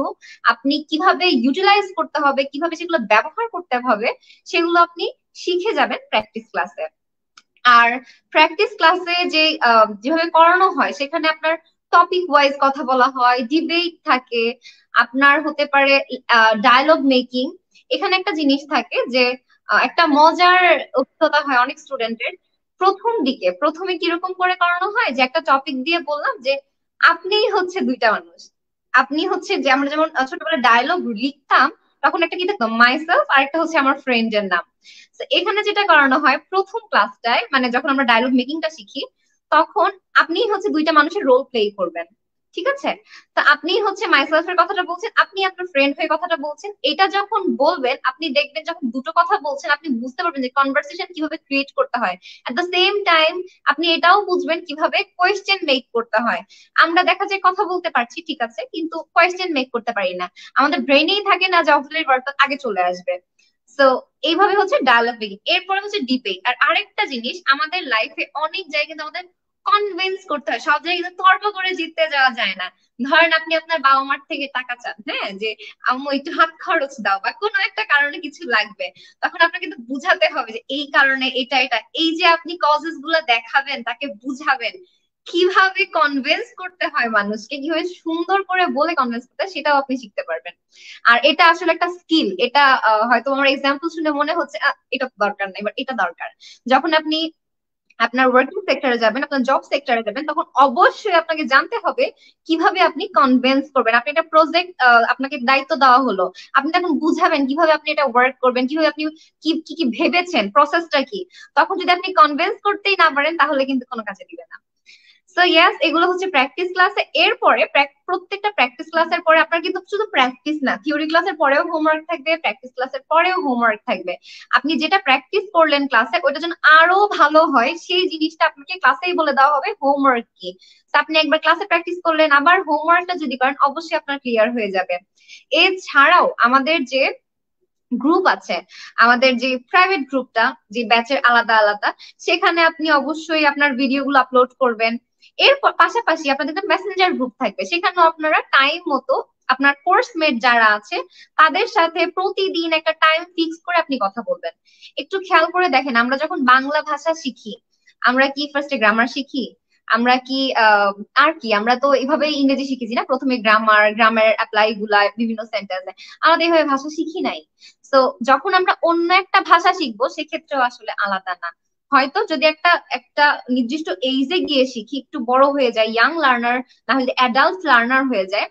আপনি কিভাবে ইউটিলাইজ করতে হবে, কিভাবে সেগুলো ব্যবহার করতে হবে, সেগুলো আপনি শিখে যাবেন প্র্যাকটিস ক্লাসে। আর প্র্যাকটিস ক্লাসে যে যেভাবে করানো হয় সেখানে আপনার টপিক ওয়াইজ কথা বলা হয়, ডিবেট থাকে, আপনার হতে পারে ডায়লগ মেকিং। এখানে একটা জিনিস থাকে যে একটা মজার অভিজ্ঞতা হয় অনেক স্টুডেন্টের। প্রথমে কিরকম করে করানো হয় যে একটা টপিক দিয়ে বললাম যে আপনি হচ্ছে দুইটা মানুষ, আপনি হচ্ছে যে আমরা যেমন ছোটবেলায় ডায়লগ লিখতাম তখন একটা কি দেখতাম মাইসেলফ, আর একটা হচ্ছে আমার ফ্রেন্ডের নাম। তো এখানে যেটা করানো হয় প্রথম ক্লাসটায়, মানে যখন আমরা ডায়লগ মেকিংটা শিখি তখন আপনি হচ্ছে দুইটা মানুষের রোল প্লে করবেন, ঠিক আছে? তো আপনি হচ্ছে মাইসেলফ এর কথাটা বলছেন, আপনি আপনার ফ্রেন্ড হয়ে কথাটা বলছেন। এটা যখন বলবেন আপনি দেখবেন যখন দুটো কথা বলছেন আপনি বুঝতে পারবেন যে কনভারসেশন কিভাবে ক্রিয়েট করতে হয়। এট দ্য সেম টাইম আপনি এটাও বুঝবেন কিভাবে কোয়েশ্চেন মেক করতে হয়। আমরা দেখা যায় কথা বলতে পারছি ঠিক আছে, কিন্তু কোয়েশ্চেন মেক করতে পারি না, আমাদের ব্রেনেই থাকে না যে অক্সিলারি ভার্বটা আগে চলে আসবে। সো এইভাবে হচ্ছে ডায়ালগ মেকিং। এরপরে হচ্ছে ডিবেট। আর আরেকটা জিনিস, আমাদের লাইফে অনেক জায়গায় কিন্তু আমাদের কনভিন্স করতে হয়, সব জায়গায় কিন্তু তর্ক করে জিততে যাওয়া যায় না। ধরেন আপনি আপনার বাবা মার থেকে টাকা চান, হ্যাঁ, যে আম্মু একটু হাত খরচ দাও, বা কোনো একটা কারণে কিছু লাগবে, তখন আপনাকে কিন্তু বুঝাতে হবে যে এই কারণে এটা এটা, এই যে আপনি কজেস গুলো দেখাবেন, তাকে বুঝাবেন কিভাবে কনভিন্স করতে হয় মানুষকে, কিভাবে সুন্দর করে বলে কনভিন্স করতে হয়, সেটাও আপনি শিখতে পারবেন। আর এটা আসলে একটা স্কিল। এটা হয়তো আমার এক্সাম্পল শুনে মনে হচ্ছে এটা দরকার নাই, বাট এটা দরকার। যখন আপনি আপনার ওয়ার্কিং সেক্টরে যাবেন, আপনার জব সেক্টরে যাবেন, তখন অবশ্যই আপনাকে জানতে হবে কিভাবে আপনি কনভিন্স করবেন। আপনি একটা প্রজেক্ট, আপনাকে দায়িত্ব দেওয়া হলো, আপনি তখন বুঝাবেন কিভাবে আপনি এটা ওয়ার্ক করবেন, কিভাবে আপনি কি কি কি ভেবেছেন, প্রসেসটা কি। তখন যদি আপনি কনভিন্স করতেই না পারেন তাহলে কিন্তু কোনো কাজে দিবে না। সো ইয়েস, এগুলো হচ্ছে প্র্যাকটিস ক্লাসে। এরপরে প্রত্যেকটা প্র্যাকটিস ক্লাসের পরে আপনার কিন্তু শুধু প্র্যাকটিস না, থিওরি ক্লাসের পরেও হোমওয়ার্ক থাকবে, প্র্যাকটিস ক্লাসের পরেও হোমওয়ার্ক থাকবে। আপনি যেটা প্র্যাকটিস করলেন ক্লাসে ওইটা যেন আরো ভালো হয় সেই জিনিসটা আপনাকে ক্লাসেই বলে দেওয়া হবে হোমওয়ার্ক কি। তো আপনি একবার ক্লাসে প্র্যাকটিস করলেন, আবার হোমওয়ার্কটা যদি করেন অবশ্যই আপনার ক্লিয়ার হয়ে যাবে। এছাড়াও আমাদের যে গ্রুপ আছে, আমাদের যে প্রাইভেট গ্রুপটা, যে ব্যাচের আলাদা আলাদা, সেখানে আপনি অবশ্যই আপনার ভিডিওগুলো আপলোড করবেন। এর পাশাপাশি আপনাদের মেসেঞ্জার গ্রুপ থাকবে, সেখানেও আপনারা টাইম মতো আপনার কোর্সমেট যারা আছে তাদের সাথে প্রতিদিন একটা টাইম ফিক্স করে আপনি কথা বলবেন। একটু খেয়াল করে দেখেন, আমরা যখন বাংলা ভাষা শিখি আমরা কি ফার্স্টে গ্রামার শিখি, আমরা কি আর কি, আমরা তো এভাবে ইংরেজি শিখেছি না, প্রথমে গ্রামার অ্যাপ্লাই গুলা বিভিন্ন সেন্টেন্সে, আমাদের এইভাবে ভাষা শিখি নাই। তো যখন আমরা অন্য একটা ভাষা শিখবো সেক্ষেত্রেও আসলে আলাদা না। হয়তো যদি একটা একটা নির্দিষ্ট এইজে গিয়ে শিখি, একটু বড় হয়ে যায়, ইয়াং লার্নার না হলে অ্যাডাল্ট লার্নার হয়ে যায়,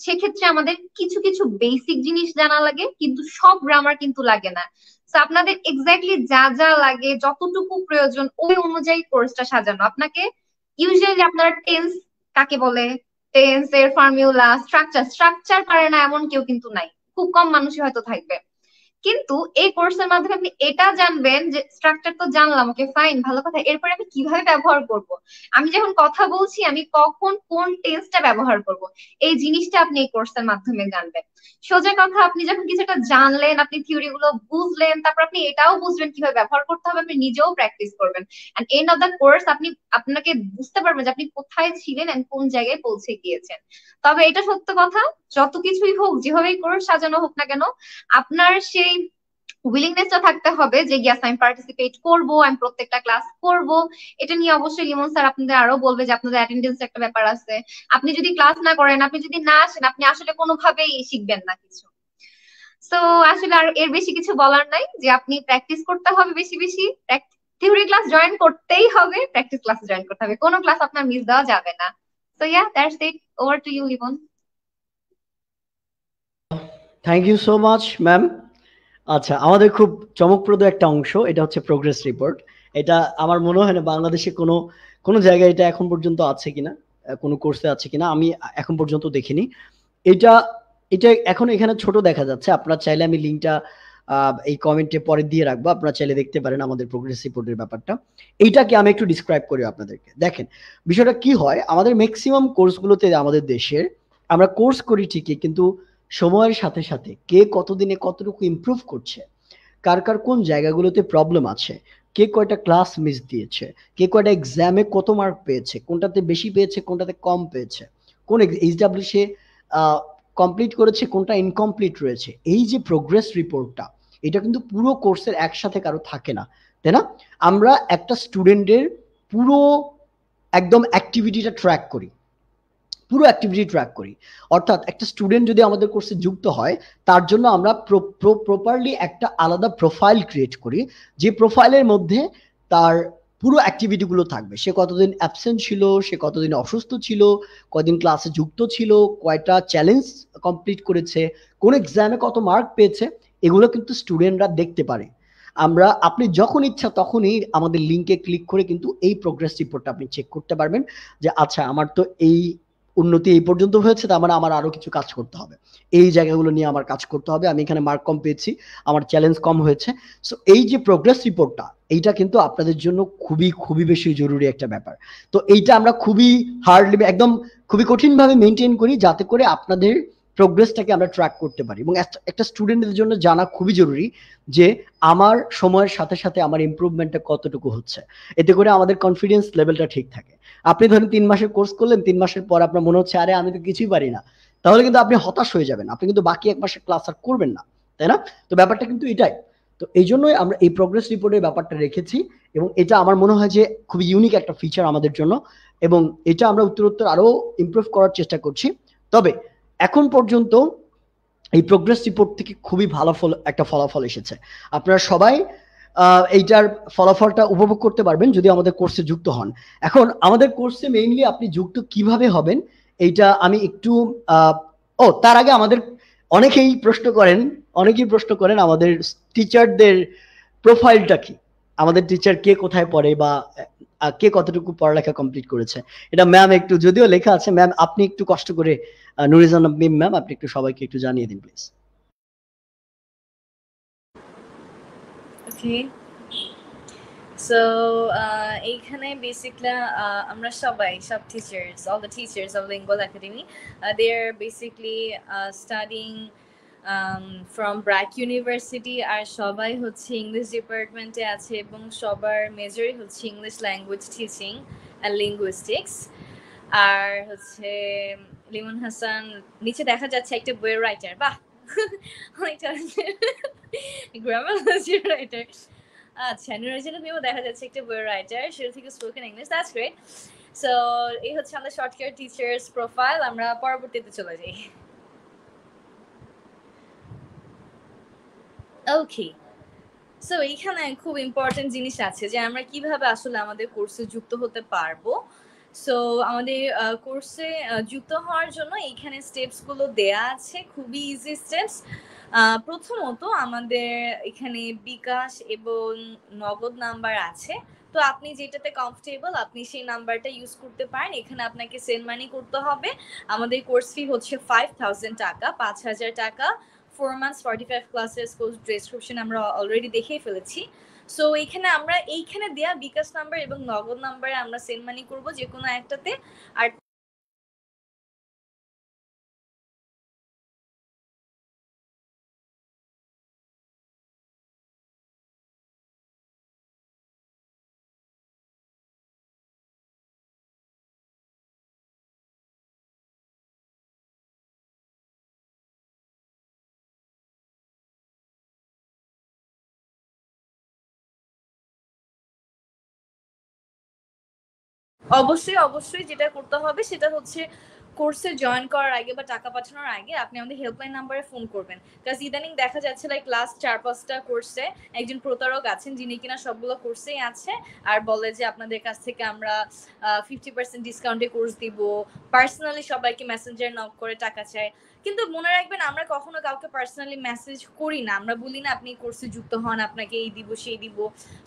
সেক্ষেত্রে আমাদের কিছু কিছু বেসিক জিনিস জানা লাগে, কিন্তু সব গ্রামার কিন্তু লাগে না। তো আপনাদের এক্স্যাক্টলি যা যা লাগে, যতটুকু প্রয়োজন ওই অনুযায়ী কোর্সটা সাজানো। আপনাকে ইউজুয়ালি আপনারা টেন্স কাকে বলে, টেন্স এর ফর্মুলা, স্ট্রাকচার পারে না এমন কেউ কিন্তু নাই, খুব কম মানুষই হয়তো থাকবে। কিন্তু এই কোর্সের মাধ্যমে আপনি এটা জানবেন যে স্ট্রাকচার তো জানলাম, ওকে ফাইন, ভালো কথা, এরপরে আমি কিভাবে ব্যবহার করব, আমি যখন কথা বলছি আমি কখন কোন টেন্সটা ব্যবহার করব, এই জিনিসটা আপনি এই কোর্সের মাধ্যমে জানবেন। সোজা কথা, আপনি যখন কিছু একটা জানলেন, আপনি থিওরি গুলো বুঝলেন, তারপর আপনি এটাও বুঝবেন কিভাবে ব্যবহার করতে হবে, আপনি নিজেও প্র্যাকটিস করবেন। And end of the course আপনি আপনাকে বুঝতে পারবেন যে আপনি কোথায় ছিলেন এন্ড কোন জায়গায় পৌঁছে গিয়েছেন। তবে এটা সত্য কথা, যত কিছুই হোক, যেভাবেই কোর্স সাজানো হোক না কেন, আপনার সেই উইলিংনেসটা থাকতে হবে যে ইয়াস আমি পার্টিসিপেট করব, আমি প্রত্যেকটা ক্লাস করব। এটা নিয়ে অবশ্যই লিমন স্যার আপনাদের আরো বলবে যে আপনাদের অ্যাটেন্ডেন্স একটা ব্যাপার আছে। আপনি যদি ক্লাস না করেন, আপনি যদি না আসেন, আপনি আসলে কোনোভাবেই শিখবেন না কিছু। তো আসলে আর এর বেশি কিছু বলার নাই, যে আপনি প্র্যাকটিস করতে হবে বেশি বেশি, থিওরি ক্লাস জয়েন করতেই হবে, প্র্যাকটিস ক্লাস জয়েন করতে হবে, কোনো ক্লাস আপনার মিস দেওয়া যাবে না। তো yeah, that's it, over to you Limon. Thank you so much ma'am. আচ্ছা, আমাদের খুব চমকপ্রদ একটা অংশ, এটা হচ্ছে প্রোগ্রেস রিপোর্ট। এটা আমার মনে হয় না বাংলাদেশে কোনো কোনো জায়গায় এটা এখন পর্যন্ত আছে কিনা, কোনো কোর্সে আছে কিনা, আমি এখন পর্যন্ত দেখিনি। এটা এটা এখন এখানে ছোট দেখা যাচ্ছে, আপনারা চাইলে আমি লিঙ্কটা এই কমেন্টে পরে দিয়ে রাখবো, আপনারা চাইলে দেখতে পারেন আমাদের প্রোগ্রেস রিপোর্টের ব্যাপারটা। এইটাকে আমি একটু ডিসক্রাইব করি আপনাদেরকে। দেখেন বিষয়টা কি হয়, আমাদের ম্যাক্সিমাম কোর্সগুলোতে আমাদের দেশের আমরা কোর্স করি ঠিকই, কিন্তু সময়ের সাথে সাথে কে কতদিনে কতটুকু ইমপ্রুভ করছে, কার কার কোন জায়গাগুলোতে প্রবলেম আছে, কে কয়টা ক্লাস মিস দিয়েছে, কে কয়টা এক্সামে কত মার্ক পেয়েছে, কোনটাতে বেশি পেয়েছে কোনটাতে কম পেয়েছে, কোন এইচডাব্লিউ সে কমপ্লিট করেছে, কোনটা ইনকমপ্লিট রয়েছে, এই যে প্রোগ্রেস রিপোর্টটা, এটা কিন্তু পুরো কোর্সের একসাথে কারো থাকে না, তাই না? আমরা একটা স্টুডেন্টের পুরো একদম অ্যাক্টিভিটিটা ট্র্যাক করি, পুরো অ্যাক্টিভিটি ট্র্যাক করি। অর্থাৎ একটা স্টুডেন্ট যদি আমাদের কোর্সে যুক্ত হয়, তার জন্য আমরা প্রপারলি একটা আলাদা প্রোফাইল ক্রিয়েট করি, যে প্রোফাইলের মধ্যে তার পুরো অ্যাক্টিভিটিগুলো থাকবে। সে কতদিন অ্যাবসেন্ট ছিল, সে কতদিন অসুস্থ ছিল, কদিন ক্লাসে যুক্ত ছিল, কয়টা চ্যালেঞ্জ কমপ্লিট করেছে, কোন এক্সামে কত মার্ক পেয়েছে, এগুলো কিন্তু স্টুডেন্টরা দেখতে পারে। আপনি যখন ইচ্ছা তখনই আমাদের লিঙ্কে ক্লিক করে কিন্তু এই প্রোগ্রেস রিপোর্টটা আপনি চেক করতে পারবেন, যে আচ্ছা আমার তো এই উন্নতি এই পর্যন্ত হয়েছে, তার মানে আমার আরো কিছু কাজ করতে হবে, এই জায়গাগুলো নিয়ে আমার কাজ করতে হবে, আমি এখানে মার্ক কম পেয়েছি, আমার চ্যালেঞ্জ কম হয়েছে। সো এই যে প্রোগ্রেস রিপোর্টটা, এইটা কিন্তু আপনাদের জন্য খুবই খুবই বেশি জরুরি একটা ব্যাপার। তো এইটা আমরা খুবই হার্ডলি, একদম খুবই কঠিনভাবে মেনটেন করি, যাতে করে আপনাদের প্রোগ্রেসটাকে আমরা ট্র্যাক করতে পারি। এবং একটা স্টুডেন্টের জন্য জানা খুবই জরুরি যে আমার সময়ের সাথে সাথে আমার ইমপ্রুভমেন্টটা কতটুকু হচ্ছে, এতে করে আমাদের কনফিডেন্স লেভেলটা ঠিক থাকে। আপনি ধরেন 3 মাসের কোর্স করলেন, 3 মাসের পর আপনার মনে হচ্ছে আরে আমি তো কিছুই পারি না, তাহলে কিন্তু আপনি হতাশ হয়ে যাবেন, আপনি কিন্তু বাকি 1 মাসের ক্লাস আর করবেন না, তাই না? তো ব্যাপারটা কিন্তু এটাই। তো এই জন্যই আমরা এই প্রোগ্রেস রিপোর্টের ব্যাপারটা রেখেছি, এবং এটা আমার মনে হয় যে খুবই ইউনিক একটা ফিচার আমাদের জন্য, এবং এটা আমরা উত্তরোত্তর আরো ইমপ্রুভ করার চেষ্টা করছি। তবে এখন পর্যন্ত এই প্রোগ্রেস রিপোর্ট থেকে খুবই ভালো একটা ফলাফল এসেছে। আপনারা সবাই এইটার ফলাফলটা উপভোগ করতে পারবেন যদি আমাদের কোর্সে যুক্ত হন। এখন আমাদের কোর্সে মেইনলি আপনি যুক্ত কিভাবে হবেন, এইটা আমি একটু তার আগে আমাদের অনেকেই প্রশ্ন করেন আমাদের টিচারদের প্রোফাইলটা কি, আমাদের টিচার কে কোথায় পড়ে, বা কে কতটুকু পড়ালেখা কমপ্লিট করেছে। এটা ম্যাম একটু, যদিও লেখা আছে, ম্যাম আপনি একটু কষ্ট করে, নুরিজান মিম ম্যাম আপনি একটু সবাইকে একটু জানিয়ে দিন প্লিজ। ওকে, সো এইখানে বেসিকলি আমরা সব teachers, all the teachers of lingual academy, they are basically studying from BRAC university, আর সবাই হচ্ছে ইংলিশ ডিপার্টমেন্টে আছে, এবং সবার মেজরই হচ্ছে English language teaching and linguistics. আর হচ্ছে লিমন হাসান নিচে দেখা যাচ্ছে একটা বইয়ের রাইটার, বাহ অনেকটা গ্রামার রাইটার। আচ্ছা, নুরজানা মিমও দেখা যাচ্ছে একটা বইয়ের রাইটার, সেটা থেকে spoken English, that's great. So এই হচ্ছে আমাদের শর্টকাট টিচার্স প্রোফাইল। আমরা পরবর্তীতে চলে যাই। ওকে, সো এইখানে খুব ইম্পর্টেন্ট জিনিস আছে যে আমরা কিভাবে আসলে আমাদের কোর্সে যুক্ত হতে পারবো। সো আমাদের কোর্সে যুক্ত হওয়ার জন্য এইখানে স্টেপসগুলো দেয়া আছে, খুবই ইজি স্টেপস। প্রথমত আমাদের এখানে বিকাশ এবং নগদ নাম্বার আছে, তো আপনি যেটাতে কমফোর্টেবল আপনি সেই নাম্বারটা ইউজ করতে পারেন। এখানে আপনাকে সেন্ড মানি করতে হবে। আমাদের কোর্স ফি হচ্ছে 5000 টাকা, 5000 টাকা 4 মান্থস 45 ক্লাসেস কোর্স ডেসক্রিপশন আমরা অলরেডি দেখেই ফেলেছি। সো এইখানে দেয়া বিকাশ নাম্বার এবং নগদ নাম্বারে আমরা সেন্ড মানি করব যে কোনো একটাতে। আর অবশ্যই যেটা করতে হবে সেটা হচ্ছে কোর্সে জয়েন করার আগে বা টাকা পাঠানোর আগে আপনি আমাদের হেল্পলাইন নাম্বারে ফোন করবেন। কারণ ইদানিং দেখা যাচ্ছে লাইক লাস্ট 4-5টা কোর্সে একজন প্রতারক আছেন যিনি কিনা সবগুলো কোর্সেই আছে আর বলে যে আপনাদের কাছ থেকে আমরা 50% ডিসকাউন্টে কোর্স দিব, পার্সোনালি সবাইকে মেসেঞ্জার নক করে টাকা চায়। কিন্তু মনে রাখবেন আমরা কখনো কাউকে পার্সোনালি মেসেজ করি না, আমরা বলি না আপনি কোর্সে যুক্ত হন আপনাকে এই দিব সেই দিব।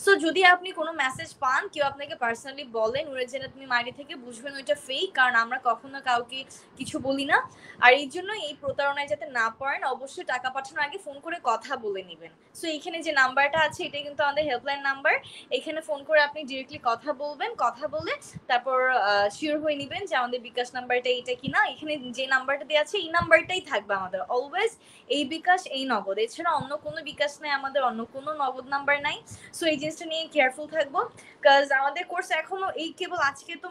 সো যদি আপনি কোনো মেসেজ পান কেউ আপনাকে পার্সোনালি বলেন ওরে জেনে তুমি মাইরি থেকে বুঝবেন ওইটা ফেক, কারণ আমরা কখনো কাউকে কিছু বলি না। আর এই জন্য এই প্রতারণায় যাতে না পড়েন অবশ্যই টাকা পাঠানোর আগে ফোন করে কথা বলে নেবেন। সো এখানে যে নাম্বারটা আছে এটাই কিন্তু আমাদের হেল্পলাইন নাম্বার। এখানে ফোন করে আপনি ডিরেক্টলি কথা বলবেন, কথা বলে তারপর শিওর হয়ে নেবেন যে আমাদের বিকাশ নাম্বারটা এইটা কিনা। এখানে যে নাম্বারটা দেওয়া আছে এই নাম্বারটাই থাকবে আমাদের অলওয়েজ, এই বিকাশ এই নগদ, এছাড়া অন্য কোনো বিকাশ নাই আমাদের, অন্য কোনো নগদ নাম্বার নাই। সো এই জিনিসটা নিয়ে কেয়ারফুল থাকবো, কাজ আমাদের কোর্স এখনো এই কেবল আজকে তো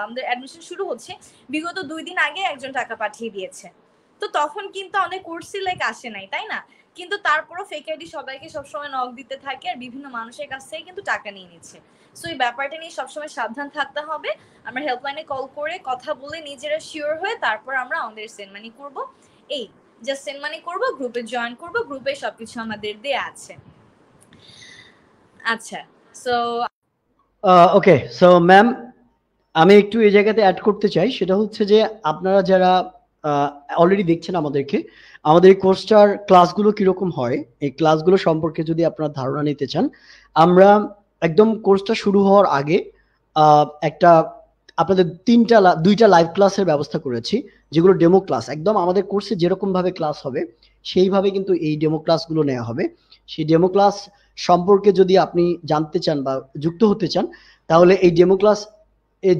আমাদের অ্যাডমিশন শুরু হচ্ছে, বিগত 2 দিন আগে একজন টাকা পাঠিয়ে দিয়েছে। তো তখন কিন্তু আমাদের কোর্সই লাইক আসে নাই, তাই না? কিন্তু তারপরও ফেক আইডি সবাইকে সবসময় নক দিতে থাকে আর বিভিন্ন মানুষের কাছ থেকে কিন্তু টাকা নিয়ে নিচ্ছে। সো এই ব্যাপারটা নিয়ে সবসময় সাবধান থাকতে হবে। আমরা হেল্পলাইনে কল করে কথা বলে নিজেরা শিওর হয়ে তারপর আমরা আমাদের সেন্ড মানি করব। এই জাস্ট সেন্ড মানি করব, গ্রুপে জয়েন করব, গ্রুপে সবকিছু আমাদের দেয়া আছে। আচ্ছা, সো ওকে, সো ম্যাম আমি একটু এই জায়গাতে অ্যাড করতে চাই, সেটা হচ্ছে যে আপনারা যারা অলরেডি দেখছেন আমাদেরকে, আমাদের এই কোর্সটার ক্লাসগুলো কিরকম হয় এই ক্লাসগুলো সম্পর্কে যদি আপনারা ধারণা নিতে চান, আমরা একদম কোর্সটা শুরু হওয়ার আগে একটা আপনাদের দুইটা লাইভ ক্লাসের ব্যবস্থা করেছি, যেগুলো ডেমো ক্লাস। একদম আমাদের কোর্সে যেরকম ভাবে ক্লাস হবে সেইভাবে কিন্তু এই ডেমো ক্লাসগুলো নেওয়া হবে। সেই ডেমো ক্লাস সম্পর্কে যদি আপনি জানতে চান বা যুক্ত হতে চান, তাহলে এই ডেমো ক্লাস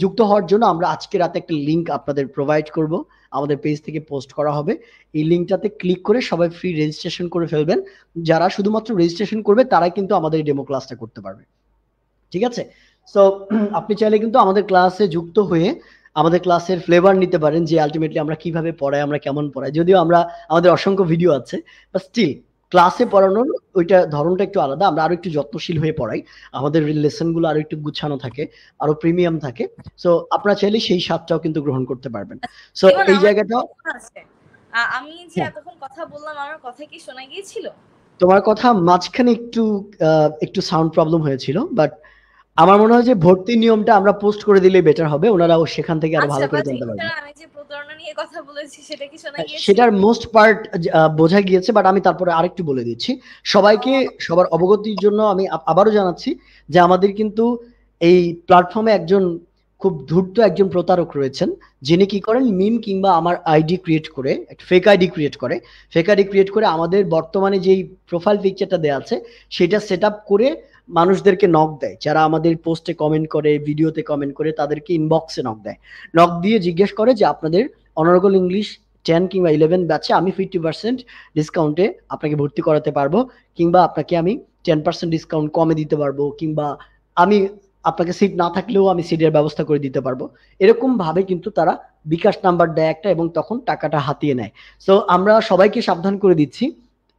যুক্ত হওয়ার জন্য আমরা আজকে রাতে একটা লিংক আপনাদের প্রোভাইড করব, আমাদের পেজ থেকে পোস্ট করা হবে। এই লিংকটাতে ক্লিক করে সবাই ফ্রি রেজিস্ট্রেশন করে ফেলবেন। যারা শুধুমাত্র রেজিস্ট্রেশন করবে তারাই কিন্তু আমাদের এই ডেমো ক্লাসটা করতে পারবে, ঠিক আছে? সো আপনি চাইলে কিন্তু আমাদের ক্লাসে যুক্ত হয়ে আমাদের ক্লাসের ফ্লেভার নিতে পারেন, যে আলটিমেটলি আমরা কিভাবে পড়াই, আমরা কেমন পড়াই। যদিও আমাদের অসংখ্য ভিডিও আছে, বাট স্টিল ক্লাসে পড়ানোর ওইটা ধরনটা একটু আলাদা। আমরা আরো একটু যত্নশীল হয়ে পড়াই, আমাদের লেসনগুলো আরো একটু গুছানো থাকে, আরো প্রিমিয়াম থাকে। সো আপনারা চাইলে সেই স্বাদটাও কিন্তু গ্রহণ করতে পারবেন। সো এই জায়গাটা আমি যে এতক্ষণ কথা বললাম আমার কথা কি শোনা গিয়েছিল? তোমার কথা মাঝখানে একটু সাউন্ড প্রবলেম হয়েছিল, বাট আমার মনে হয় যে ভর্তি নিয়মটা আমরা পোস্ট করে দিলে বেটার হবে, ওনারাও সেখান থেকে আরো ভালো করে জানতে পারবে। আমি যে প্রতারণা নিয়ে কথা বলেছি সেটা কি শোনা গিয়েছে? সেটার মোস্ট পার্ট বোঝা গিয়েছে, বাট আমি তারপরে আরেকটু বলে দিচ্ছি সবাইকে, সবার অবগতির জন্য আমি আবারও জানাচ্ছি যে আমাদের কিন্তু এই প্ল্যাটফর্মে একজন খুব ধূর্ত একজন প্রতারক রয়েছেন, যিনি কি করেন মিম কিংবা আমার আইডি ক্রিয়েট করে, একটা ফেক আইডি ক্রিয়েট করে আমাদের বর্তমানে যেই প্রোফাইল পিকচারটা দেওয়া আছে সেটা সেট আপ করে মানুষদেরকে নক দেয়। যারা আমাদের পোস্টে কমেন্ট করে, ভিডিওতে কমেন্ট করে, তাদেরকে ইনবক্সে নক দিয়ে জিজ্ঞেস করে যে আপনাদের অনার্গল ইংলিশ 10 কিংবা 11 ব্যাচে আমি 50% ডিসকাউন্টে আপনাকে ভর্তি করাতে পারবো, কিংবা আপনাকে আমি 10% ডিসকাউন্ট কমে দিতে পারবো, কিংবা আমি আপনাকে সিট না থাকলেও আমি সিটের ব্যবস্থা করে দিতে পারবো। এরকম ভাবে কিন্তু তারা বিকাশ নাম্বার দেয় একটা, এবং তখন টাকাটা হাতিয়ে নেয়। সো আমরা সবাইকে সাবধান করে দিচ্ছি,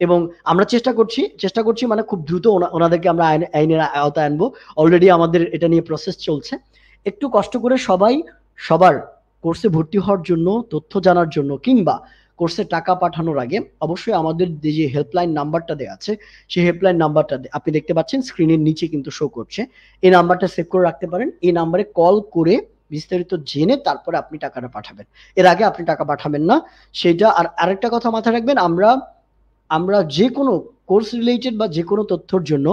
এবং আমরা চেষ্টা করছি মানে খুব দ্রুত ওনাদেরকে আমরা আইনের আওতায় আনবো। অলরেডি আমাদের এটা নিয়ে প্রসেস চলছে। একটু কষ্ট করে সবার কোর্সে ভর্তি হওয়ার জন্য, তথ্য জানার জন্য, কিংবা কোর্সে টাকা পাঠানোর আগে অবশ্যই আমাদের যে হেল্পলাইন নাম্বারটা দেওয়া আছে সেই হেল্পলাইন নাম্বারটা আপনি দেখতে পাচ্ছেন স্ক্রিনের নিচে কিন্তু শো করছে। এই নাম্বারটা সেভ করে রাখতে পারেন। এই নাম্বারে কল করে বিস্তারিত জেনে তারপরে আপনি টাকাটা পাঠাবেন, এর আগে আপনি টাকা পাঠাবেন না সেটা। আর আরেকটা কথা মাথায় রাখবেন, আমরা যে কোনো কোর্স রিলেটেড বা যে কোনো তথ্যর জন্য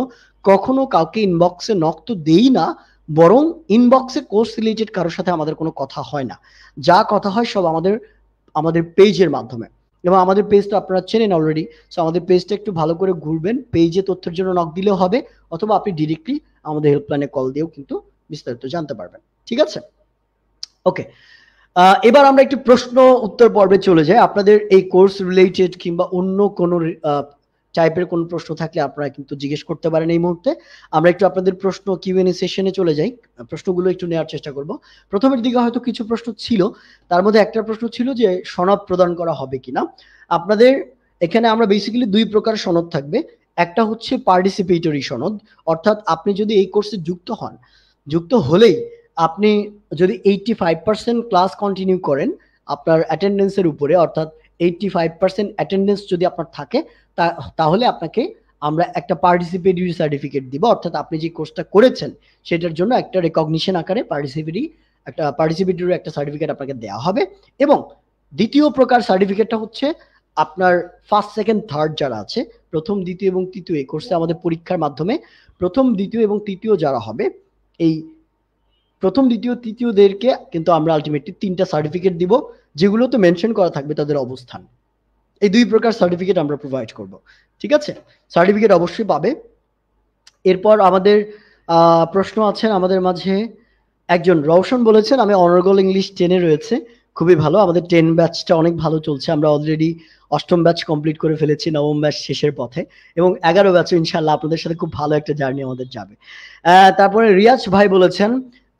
কখনো কাউকে ইনবক্সে নক তো দেই না, বরং ইনবক্সে কোর্স রিলেটেড কারোর সাথে আমাদের কোনো কথা হয় না, যা কথা হয় সব আমাদের পেজের মাধ্যমে। এবং আমাদের পেজ তো আপনারা চেনেন অলরেডি, সো আমাদের পেজটা একটু ভালো করে ঘুরবেন, পেজে তথ্যের জন্য নক দিলেও হবে, অথবা আপনি ডিরেক্টলি আমাদের হেল্পলাইনে কল দিয়েও কিন্তু বিস্তারিত জানতে পারবেন। ঠিক আছে, ওকে। এবার আমরা একটু প্রশ্ন উত্তর পর্বে চলে যাই। আপনাদের এই কোর্স রিলেটেড কিংবা অন্য কোনো টাইপের কোনো প্রশ্ন থাকলে আপনারা কিন্তু জিজ্ঞেস করতে পারেন এই মুহূর্তে। আমরা একটু আপনাদের প্রশ্ন কিউএনএ সেশনে চলে যাই, প্রশ্নগুলো একটু নেওয়ার চেষ্টা করব। প্রথমের দিকে হয়তো কিছু প্রশ্ন ছিল, তার মধ্যে একটা প্রশ্ন ছিল যে সনদ প্রদান করা হবে কিনা আপনাদের এখানে। আমরা বেসিক্যালি দুই প্রকার সনদ থাকবে, একটা হচ্ছে পার্টিসিপেটরি সনদ, অর্থাৎ আপনি যদি এই কোর্সে যুক্ত হলেই আপনি যদি 85% ক্লাস কন্টিনিউ করেন আপনার অ্যাটেন্ডেন্সের উপরে, অর্থাৎ 85% অ্যাটেন্ডেন্স যদি আপনার থাকে তাহলে আপনাকে আমরা একটা পার্টিসিপেটরি সার্টিফিকেট দিব, অর্থাৎ আপনি যে কোর্সটা করেছেন সেটার জন্য একটা রেকগনিশন আকারে পার্টিসিপেটরি একটা সার্টিফিকেট আপনাকে দেওয়া হবে। এবং দ্বিতীয় প্রকার সার্টিফিকেটটা হচ্ছে আপনার ফার্স্ট সেকেন্ড থার্ড যারা আছে, প্রথম দ্বিতীয় এবং তৃতীয় এই কোর্সে আমাদের পরীক্ষার মাধ্যমে প্রথম দ্বিতীয় এবং তৃতীয় যারা হবে, এই প্রথম দ্বিতীয় তৃতীয়দেরকে কিন্তু আমরা আলটিমেটলি 3টা সার্টিফিকেট দিব, যেগুলোতে মেনশন করা থাকবে তাদের অবস্থান। এই দুই প্রকার সার্টিফিকেট আমরা প্রোভাইড করব। ঠিক আছে, সার্টিফিকেট অবশ্যই পাবে। এরপর আমাদের প্রশ্ন আছেন আমাদের মাঝে একজন রওশন বলেছেন আমি অনার্গল ইংলিশ 10-এ রয়েছে, খুবই ভালো। আমাদের 10 ব্যাচটা অনেক ভালো চলছে, আমরা অলরেডি 8ম ব্যাচ কমপ্লিট করে ফেলেছি, 9ম ব্যাচ শেষের পথে, এবং 11 ব্যাচও ইনশাআল্লাহ আপনাদের সাথে খুব ভালো একটা জার্নি আমাদের যাবে। তারপরে রিয়াজ ভাই বলেছেন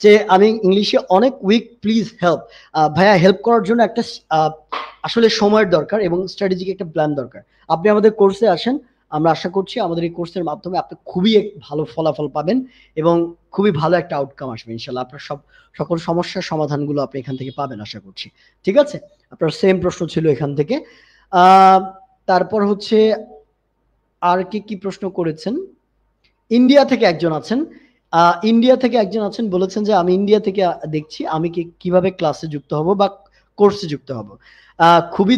যে আমি ইংলিশে অনেক উইক, প্লিজ হেল্প। ভাইয়া, হেল্প করার জন্য একটা আসলে সময়ের দরকার এবং স্ট্র্যাটেজিক একটা প্ল্যান দরকার। আপনি আমাদের কোর্সে আসেন, আমরা আশা করছি আমাদের এই কোর্সের মাধ্যমে আপনি খুবই ভালো ফলাফল পাবেন এবং খুবই ভালো একটা আউটকাম আসবে ইনশাল্লাহ। আপনার সকল সমস্যার সমাধানগুলো আপনি এখান থেকে পাবেন আশা করছি। ঠিক আছে, আপনার সেম প্রশ্ন ছিল এখান থেকে। তারপর হচ্ছে আর কি প্রশ্ন করেছেন, ইন্ডিয়া থেকে একজন আছেন বলেছেন যে আমি ইন্ডিয়া থেকে দেখছি, আমি কিভাবে ক্লাসে যুক্ত হব বা কোর্সে যুক্ত হব। খুবই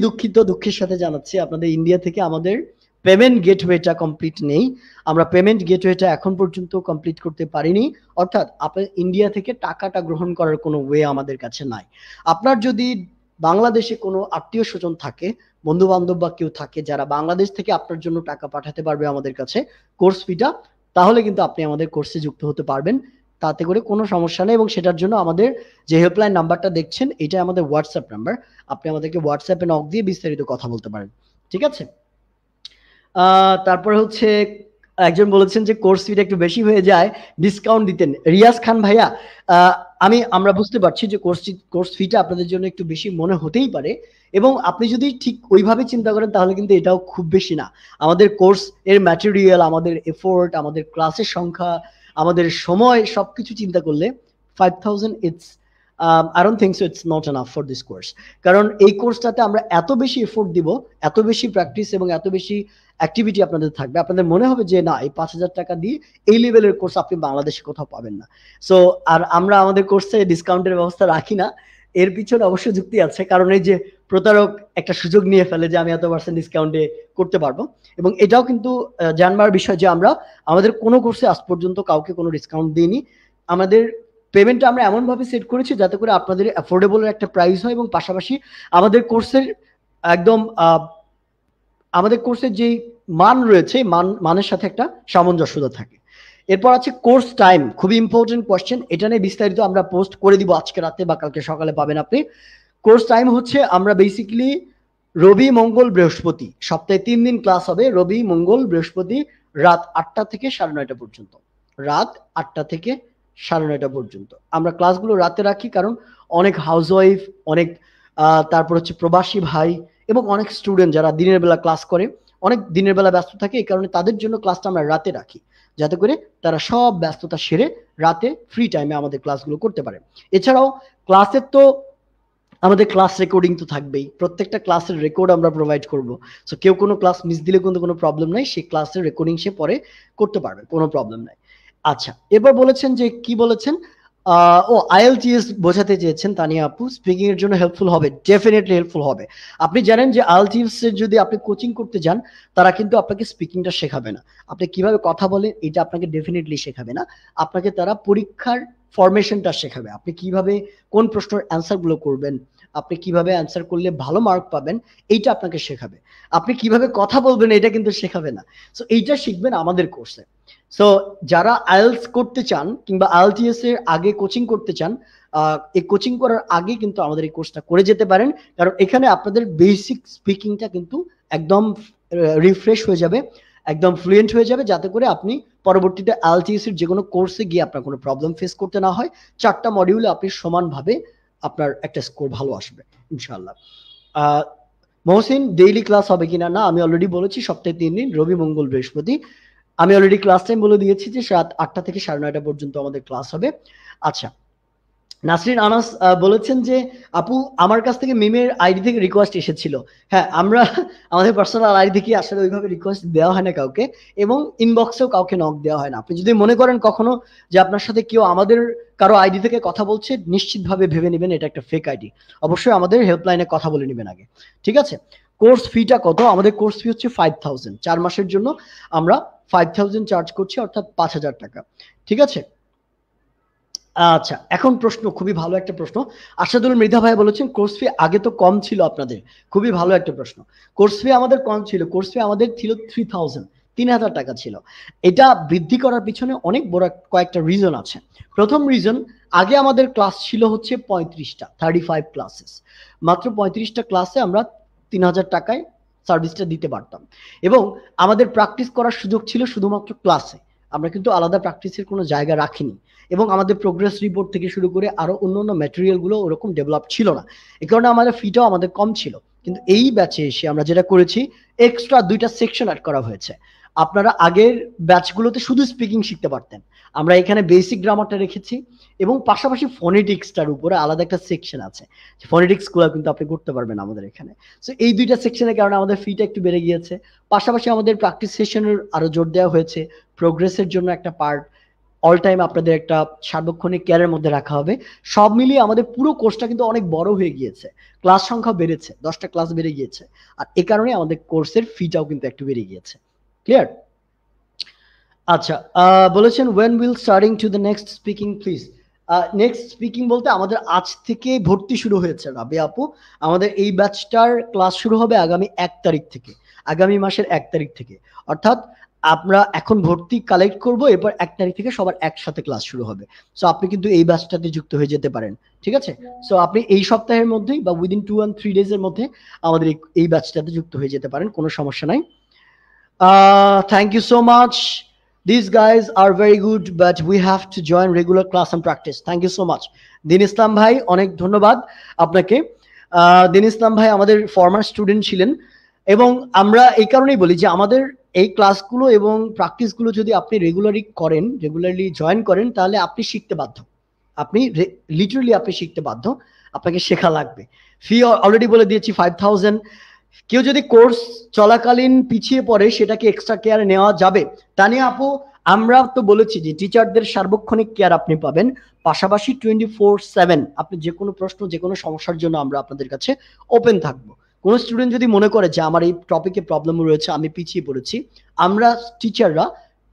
দুঃখের সাথে জানাচ্ছি আপনাদের ইন্ডিয়া থেকে আমাদের পেমেন্ট গেটওয়েটা কমপ্লিট নেই, আমরা পেমেন্ট গেটওয়েটা এখন পর্যন্ত কমপ্লিট করতে পারিনি, অর্থাৎ আপনার ইন্ডিয়া থেকে টাকাটা গ্রহণ করার কোনো ওয়ে আমাদের কাছে নাই। আপনার যদি বাংলাদেশে কোনো আত্মীয় স্বজন থাকে, বন্ধু বান্ধব বা কেউ থাকে যারা বাংলাদেশ থেকে আপনার জন্য টাকা পাঠাতে পারবে আমাদের কাছে কোর্স ফিটা, তাহলে কিন্তু আপনি আমাদের কোর্সে যুক্ত হতে পারবেন, তাতে করে কোনো সমস্যা নেই। এবং সেটার জন্য আমাদের যে হেল্পলাইন নাম্বারটা দেখছেন এটা আমাদের হোয়াটসঅ্যাপ নাম্বার, আপনি আমাদেরকে হোয়াটসঅ্যাপে নক দিয়ে বিস্তারিত কথা বলতে পারেন। ঠিক আছে, তারপরে হচ্ছে একজন বলেছেন যে কোর্স ফিটা একটু বেশি হয়ে যায়, ডিসকাউন্ট দিতেন। রিয়াজ খান ভাইয়া, আমরা বুঝতে পারছি যে কোর্স ফিটা আপনাদের জন্য একটু বেশি মনে হতেই পারে, এবং আপনি যদি ঠিক ওইভাবে চিন্তা করেন তাহলে কিন্তু এটাও খুব বেশি না। আমাদের কোর্স এর ম্যাটেরিয়াল, আমাদের এফোর্ট, আমাদের ক্লাসের সংখ্যা, আমাদের সময় সবকিছু চিন্তা করলে 5000 it's I don't think so, it's not enough for this course. কারণ এই কোর্সটাতে আমরা এত বেশি এফোর্ট দিব, এত বেশি প্র্যাকটিস এবং এত বেশি অ্যাক্টিভিটি আপনাদের থাকবে, আপনাদের মনে হবে যে না, এই 5000 টাকা দিয়ে এই লেভেলের কোর্স আপনি বাংলাদেশে কোথাও পাবেন না। সো আর আমরা আমাদের কোর্সে ডিসকাউন্টের ব্যবস্থা রাখি না, এর পিছনে অবশ্যই যুক্তি আছে, কারণ এই যে প্রতারক একটা সুযোগ নিয়ে ফেলে যে আমি এত % ডিসকাউন্টে করতে পারবো, এবং এটাও কিন্তু জানবার বিষয় যে আমরা আমাদের কোনো কোর্সে আজ পর্যন্ত কাউকে কোনো ডিসকাউন্ট দিইনি। আমাদের পেমেন্টটা আমরা এমন ভাবে সেট করেছি যাতে করে আপনাদের অ্যাফোর্ডেবল একটা প্রাইস হয়, এবং পাশাপাশি আমাদের কোর্সের একদম আমাদের কোর্সের যেই মান রয়েছে মানের সাথে একটা সামঞ্জস্যতা থাকে। এরপর আছে কোর্স টাইম, খুবই ইম্পর্টেন্ট কোয়েশ্চেন, এটা নিয়ে বিস্তারিত আমরা পোস্ট করে দিব আজকে রাতে বা কালকে সকালে পাবেন আপনি। কোর্স টাইম হচ্ছে আমরা বেসিক্যালি রবি মঙ্গল বৃহস্পতি, সপ্তাহে 3 দিন ক্লাস হবে, রবি মঙ্গল বৃহস্পতি, রাত 8টা থেকে 9:30 পর্যন্ত, রাত 8টা থেকে 9:30 পর্যন্ত আমরা ক্লাসগুলো রাতে রাখি, কারণ অনেক হাউসওয়াইফ, অনেক তারপর হচ্ছে প্রবাসী ভাই এবং অনেক স্টুডেন্ট যারা দিনের বেলা ক্লাস করে, অনেক দিনের বেলা ব্যস্ত থাকে, এই কারণে তাদের জন্য ক্লাসটা আমরা রাতে রাখি, যাতে করে তারা সব ব্যস্ততা সেরে রাতে ফ্রি টাইমে আমাদের ক্লাসগুলো করতে পারে। এছাড়াও ক্লাসের তো আমাদের ক্লাস রেকর্ডিং তো থাকবেই, প্রত্যেকটা ক্লাসের রেকর্ড আমরা প্রোভাইড করব। সো কেউ কোনো ক্লাস মিস দিলে কিন্তু কোনো প্রবলেম নাই, সেই ক্লাসের রেকর্ডিং সে পরে করতে পারবে, কোনো প্রবলেম নাই। আচ্ছা, এবার বলেছেন যে কি বলেছেন, ও আইএলটিএস বোঝাতে চেয়েছেন তানিয়া আপু, স্পিকিং এর জন্য হেল্পফুল হবে, ডেফিনেটলি হেল্পফুল হবে। আপনি জানেন যে আইএলটিএস এর যদি আপনি কোচিং করতে যান, তারা কিন্তু আপনাকে স্পিকিংটা শেখাবে না, আপনি কিভাবে কথা বলেন এটা আপনাকে ডেফিনেটলি শেখাবে না। আপনাকে তারা পরীক্ষার ফরমেশনটা শেখাবে, আপনি কিভাবে কোন প্রশ্নের অ্যান্সার গুলো করবেন, আপনি কিভাবে অ্যান্সার করলে ভালো মার্ক পাবেন, এইটা আপনাকে শেখাবে। আপনি কিভাবে কথা বলবেন এটা কিন্তু শেখাবে না। সো এইটা শিখবেন আমাদের কোর্সে। সো যারা আইএলটিএস করতে চান কিংবা আইএলটিএস এর আগে কোচিং করতে চান, এই কোচিং করার আগে কিন্তু আমাদের এই কোর্সটা করে যেতে পারেন, কারণ এখানে আপনাদের বেসিক স্পিকিংটা কিন্তু একদম রিফ্রেশ হয়ে যাবে, একদম ফ্লুয়েন্ট হয়ে যাবে, যাতে করে আপনি পরবর্তীতে আইএলটিএস এর যে কোনো কোর্সে গিয়ে আপনার কোনো প্রবলেম ফেস করতে না হয়। 4টা মডিউলে আপনি সমানভাবে আপনার একটা স্কোর ভালো আসবে ইনশাআল্লাহ। মহসিন, ডেইলি ক্লাস হবে কিনা? না, আমি অলরেডি বলেছি সপ্তাহে 3 দিন, রবি মঙ্গল বৃহস্পতি। আমি অলরেডি ক্লাস টাইম বলে দিয়েছি যে রাত 8টা থেকে 9:30 পর্যন্ত আমাদের ক্লাস হবে। আচ্ছা, নাসরিন আনাস বলেছেন যে আপু আমার কাছ থেকে মিমের আইডি থেকে রিকোয়েস্ট এসেছিল। হ্যাঁ, আমরা আমাদের পার্সোনাল আইডি থেকে আসলে ওইভাবে রিকোয়েস্ট দেওয়া হয় না কাউকে, এবং ইনবক্সেও কাউকে নক দেওয়া হয় না। আপনি যদি মনে করেন কখনো যে আপনার সাথে কেউ আমাদের কারো আইডি থেকে কথা বলছে, নিশ্চিতভাবে ভেবে নেবেন এটা একটা ফেক আইডি। অবশ্যই আমাদের হেল্পলাইনে কথা বলে নেবেন আগে, ঠিক আছে? কোর্স ফিটা কত? আমাদের কোর্স ফি হচ্ছে 5000, 4 মাসের জন্য আমরা 5000 চার্জ করছি, অর্থাৎ 5000 টাকা, ঠিক আছে? আচ্ছা, এখন প্রশ্ন, খুবই ভালো একটা প্রশ্ন। আশাদুল মৃধা ভাই বলেছেন কোর্স ফি আগে তো কম ছিল আপনাদের। খুবই ভালো একটা প্রশ্ন। কোর্স ফি আমাদের কম ছিল, কোর্স ফি আমাদের ছিল 3000 টাকা ছিল। এটা বৃদ্ধি করার পিছনে অনেক বড় কয়েকটা রিজন আছে। প্রথম রিজন, আগে আমাদের ক্লাস ছিল হচ্ছে 35টা, 35 ক্লাসেস। মাত্র 35টা ক্লাসে আমরা 3000 টাকায় সার্ভিসটা দিতে পারতাম, এবং আমাদের প্র্যাকটিস করার সুযোগ ছিল শুধুমাত্র ক্লাসে। আমরা কিন্তু আলাদা প্র্যাকটিসের কোনো জায়গা রাখিনি, এবং আমাদের প্রোগ্রেস রিপোর্ট থেকে শুরু করে আরো অন্যান্য ম্যাটেরিয়াল গুলো ওরকম ডেভেলপ ছিল না। এই কারণে আমাদের ফিটাও আমাদের কম ছিল। কিন্তু এই ব্যাচে এসে আমরা যেটা করেছি, এক্সট্রা 2টা সেকশন অ্যাড করা হয়েছে। আপনারা আগের ব্যাচগুলোতে শুধু স্পিকিং শিখতে পারতেন, আমরা এখানে বেসিক গ্রামারটা রেখেছি, এবং পাশাপাশি ফনেটিক্সটার উপরে আলাদা একটা সেকশন আছে। ফনেটিক্স গুলো কিন্তু আপনি করতে পারবেন আমাদের এখানে। সো এই 2টা সেকশনের কারণে আমাদের ফিটা একটু বেড়ে গিয়েছে। পাশাপাশি আমাদের প্র্যাকটিস সেশনের আরো জোর দেওয়া হয়েছে, প্রোগ্রেসের জন্য একটা পার্ট, অল টাইম আপনাদের একটা সার্বক্ষণিক কেয়ারের মধ্যে রাখা হবে। সব মিলিয়ে আমাদের পুরো কোর্সটা কিন্তু অনেক বড় হয়ে গিয়েছে, ক্লাস সংখ্যা বেড়েছে, 10টা ক্লাস বেড়ে গিয়েছে, আর এ কারণে আমাদের কোর্সের ফিটাও কিন্তু একটু বেড়ে গিয়েছে। ক্লিয়ার? আচ্ছা, বলেছেন when will starting to the next speaking please? Next speaking বলতে আমাদের আজ থেকে ভর্তি শুরু হয়েছে রাবি আপু। আমাদের এই ব্যাচটার ক্লাস শুরু হবে আগামী 1 তারিখ থেকে, আগামী মাসের 1 তারিখ থেকে। অর্থাৎ আমরা এখন ভর্তি কালেক্ট করব, এরপর 1 তারিখ থেকে সবার একসাথে ক্লাস শুরু হবে। সো আপনি কিন্তু এই ব্যাচটাতে যুক্ত হয়ে যেতে পারেন, ঠিক আছে? সো আপনি এই সপ্তাহের মধ্যেই বা উইদিন 2 and 3 ডেজের মধ্যে আমাদের এই ব্যাচটাতে যুক্ত হয়ে যেতে পারেন, কোনো সমস্যা নাই। Thank you so much. These guys are very good, but we have to join regular class and practice. Thank you so much. দিন ইসলাম ভাই, অনেক ধন্যবাদ আপনাকে। দিন ইসলাম ভাই আমাদের ফর্মার স্টুডেন্ট ছিলেন, এবং আমরা এই কারণেই বলি যে আমাদের এই ক্লাসগুলো এবং প্র্যাকটিসগুলো যদি আপনি রেগুলারলি জয়েন করেন, তাহলে আপনি শিখতে বাধ্য। আপনি লিটারালি আপনি শিখতে বাধ্য, আপনাকে শেখা লাগবে। ফি অলরেডি বলে দিয়েছি 5000। কেউ যদি কোর্স চলাকালীন পিছিয়ে পড়ে, সেটাকে এক্সট্রা কেয়ার নেওয়া যাবে। তানিয়া আপু, আমরা তো বলেছি যে টিচারদের সার্বক্ষণিক কেয়ার আপনি পাবেন, পাশাপাশি 24/7 আপনি যে কোনো প্রশ্ন, যে কোনো সমস্যার জন্য আমরা আপনাদের কাছে ওপেন থাকবো। কোনো স্টুডেন্ট যদি মনে করে যে আমার এই টপিকে প্রবলেম রয়েছে, আমি পিছিয়ে পড়েছি, আমরা টিচাররা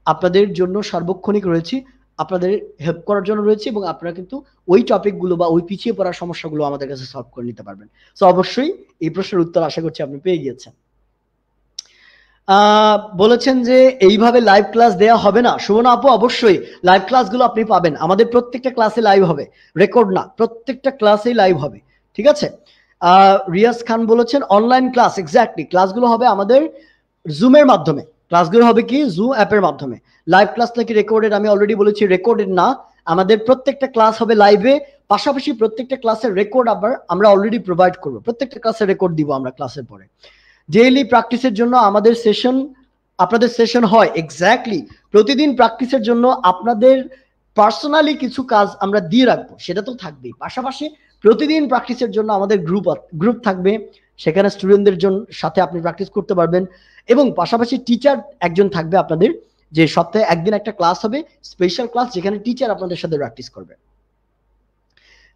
আপনাদের জন্য সার্বক্ষণিক রয়েছি, আপনাদের হেল্প করার জন্য রয়েছে, এবং আপনারা কিন্তু ওই টপিকগুলো বা ওই পিছিয়ে পড়ার সমস্যাগুলো আমাদের কাছে সলভ করে নিতে পারবেন। সো অবশ্যই এই প্রশ্নের উত্তর আশা করছি আপনি পেয়ে গিয়েছেন। বলেছেন যে এইভাবে লাইভ ক্লাস দেওয়া হবে না। সুমনা আপু, অবশ্যই লাইভ ক্লাসগুলো আপনি পাবেন, আমাদের প্রত্যেকটা ক্লাসে লাইভ হবে, রেকর্ড না, প্রত্যেকটা ক্লাসেই লাইভ হবে, ঠিক আছে? রিয়াজ খান বলেছেন অনলাইন ক্লাস, এক্স্যাক্টলি ক্লাসগুলো হবে আমাদের জুমের মাধ্যমে, ক্লাসগুলো হবে কি জুম অ্যাপের মাধ্যমে। লাইভ ক্লাস নাকি রেকর্ডেড, আমি অলরেডি বলেছি রেকর্ডেড না, আমাদের প্রত্যেকটা ক্লাস হবে লাইভে, পাশাপাশি প্রত্যেকটা ক্লাসের রেকর্ড আবার আমরা অলরেডি প্রোভাইড করবো, প্রত্যেকটা ক্লাসের রেকর্ড দিব আমরা ক্লাসের পরে। ডেইলি প্র্যাকটিসের জন্য আমাদের সেশন, আপনাদের সেশন হয়, এক্স্যাক্টলি প্রতিদিন প্র্যাকটিসের জন্য আপনাদের পার্সোনালি কিছু কাজ আমরা দিয়ে রাখবো, সেটা তো থাকবেই। পাশাপাশি প্রতিদিন প্র্যাকটিসের জন্য আমাদের গ্রুপ থাকবে, সেখানে স্টুডেন্টদের জন্য সাথে আপনি প্র্যাকটিস করতে পারবেন, এবং পাশাপাশি টিচার একজন থাকবে আপনাদের, যে সপ্তাহে একদিন একটা ক্লাস হবে, স্পেশাল ক্লাস, যেখানে টিচার আপনাদের সাথে প্র্যাকটিস করবে।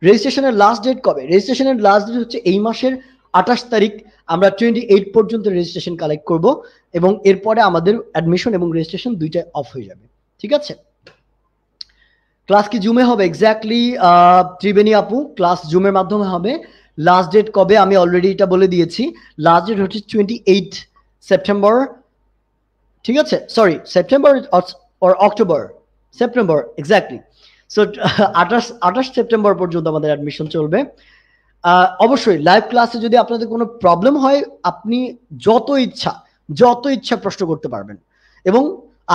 রেজিস্ট্রেশনের লাস্ট ডেট কবে? রেজিস্ট্রেশনের লাস্ট ডেট হচ্ছে এই মাসের 28 তারিখ। আমরা 28 পর্যন্ত রেজিস্ট্রেশন কালেক্ট করব এবং এরপরে আমাদের অ্যাডমিশন এবং রেজিস্ট্রেশন দুইটাই অফ হয়ে যাবে। ঠিক আছে, ক্লাস কি জুমে হবে? এক্স্যাক্টলি ত্রিবেণী আপু, ক্লাস জুমের মাধ্যমে হবে। লাস্ট ডেট কবে আমি অলরেডি এটা বলে দিয়েছি, লাস্ট ডেট হচ্ছে 28 সেপ্টেম্বর। ঠিক আছে, sorry September or October, September exactly. So 28 September পর্যন্ত আমাদের অ্যাডমিশন চলবে। অবশ্যই লাইভ ক্লাসে যদি আপনাদের কোনো প্রবলেম হয়, আপনি যত ইচ্ছা প্রশ্ন করতে পারবেন এবং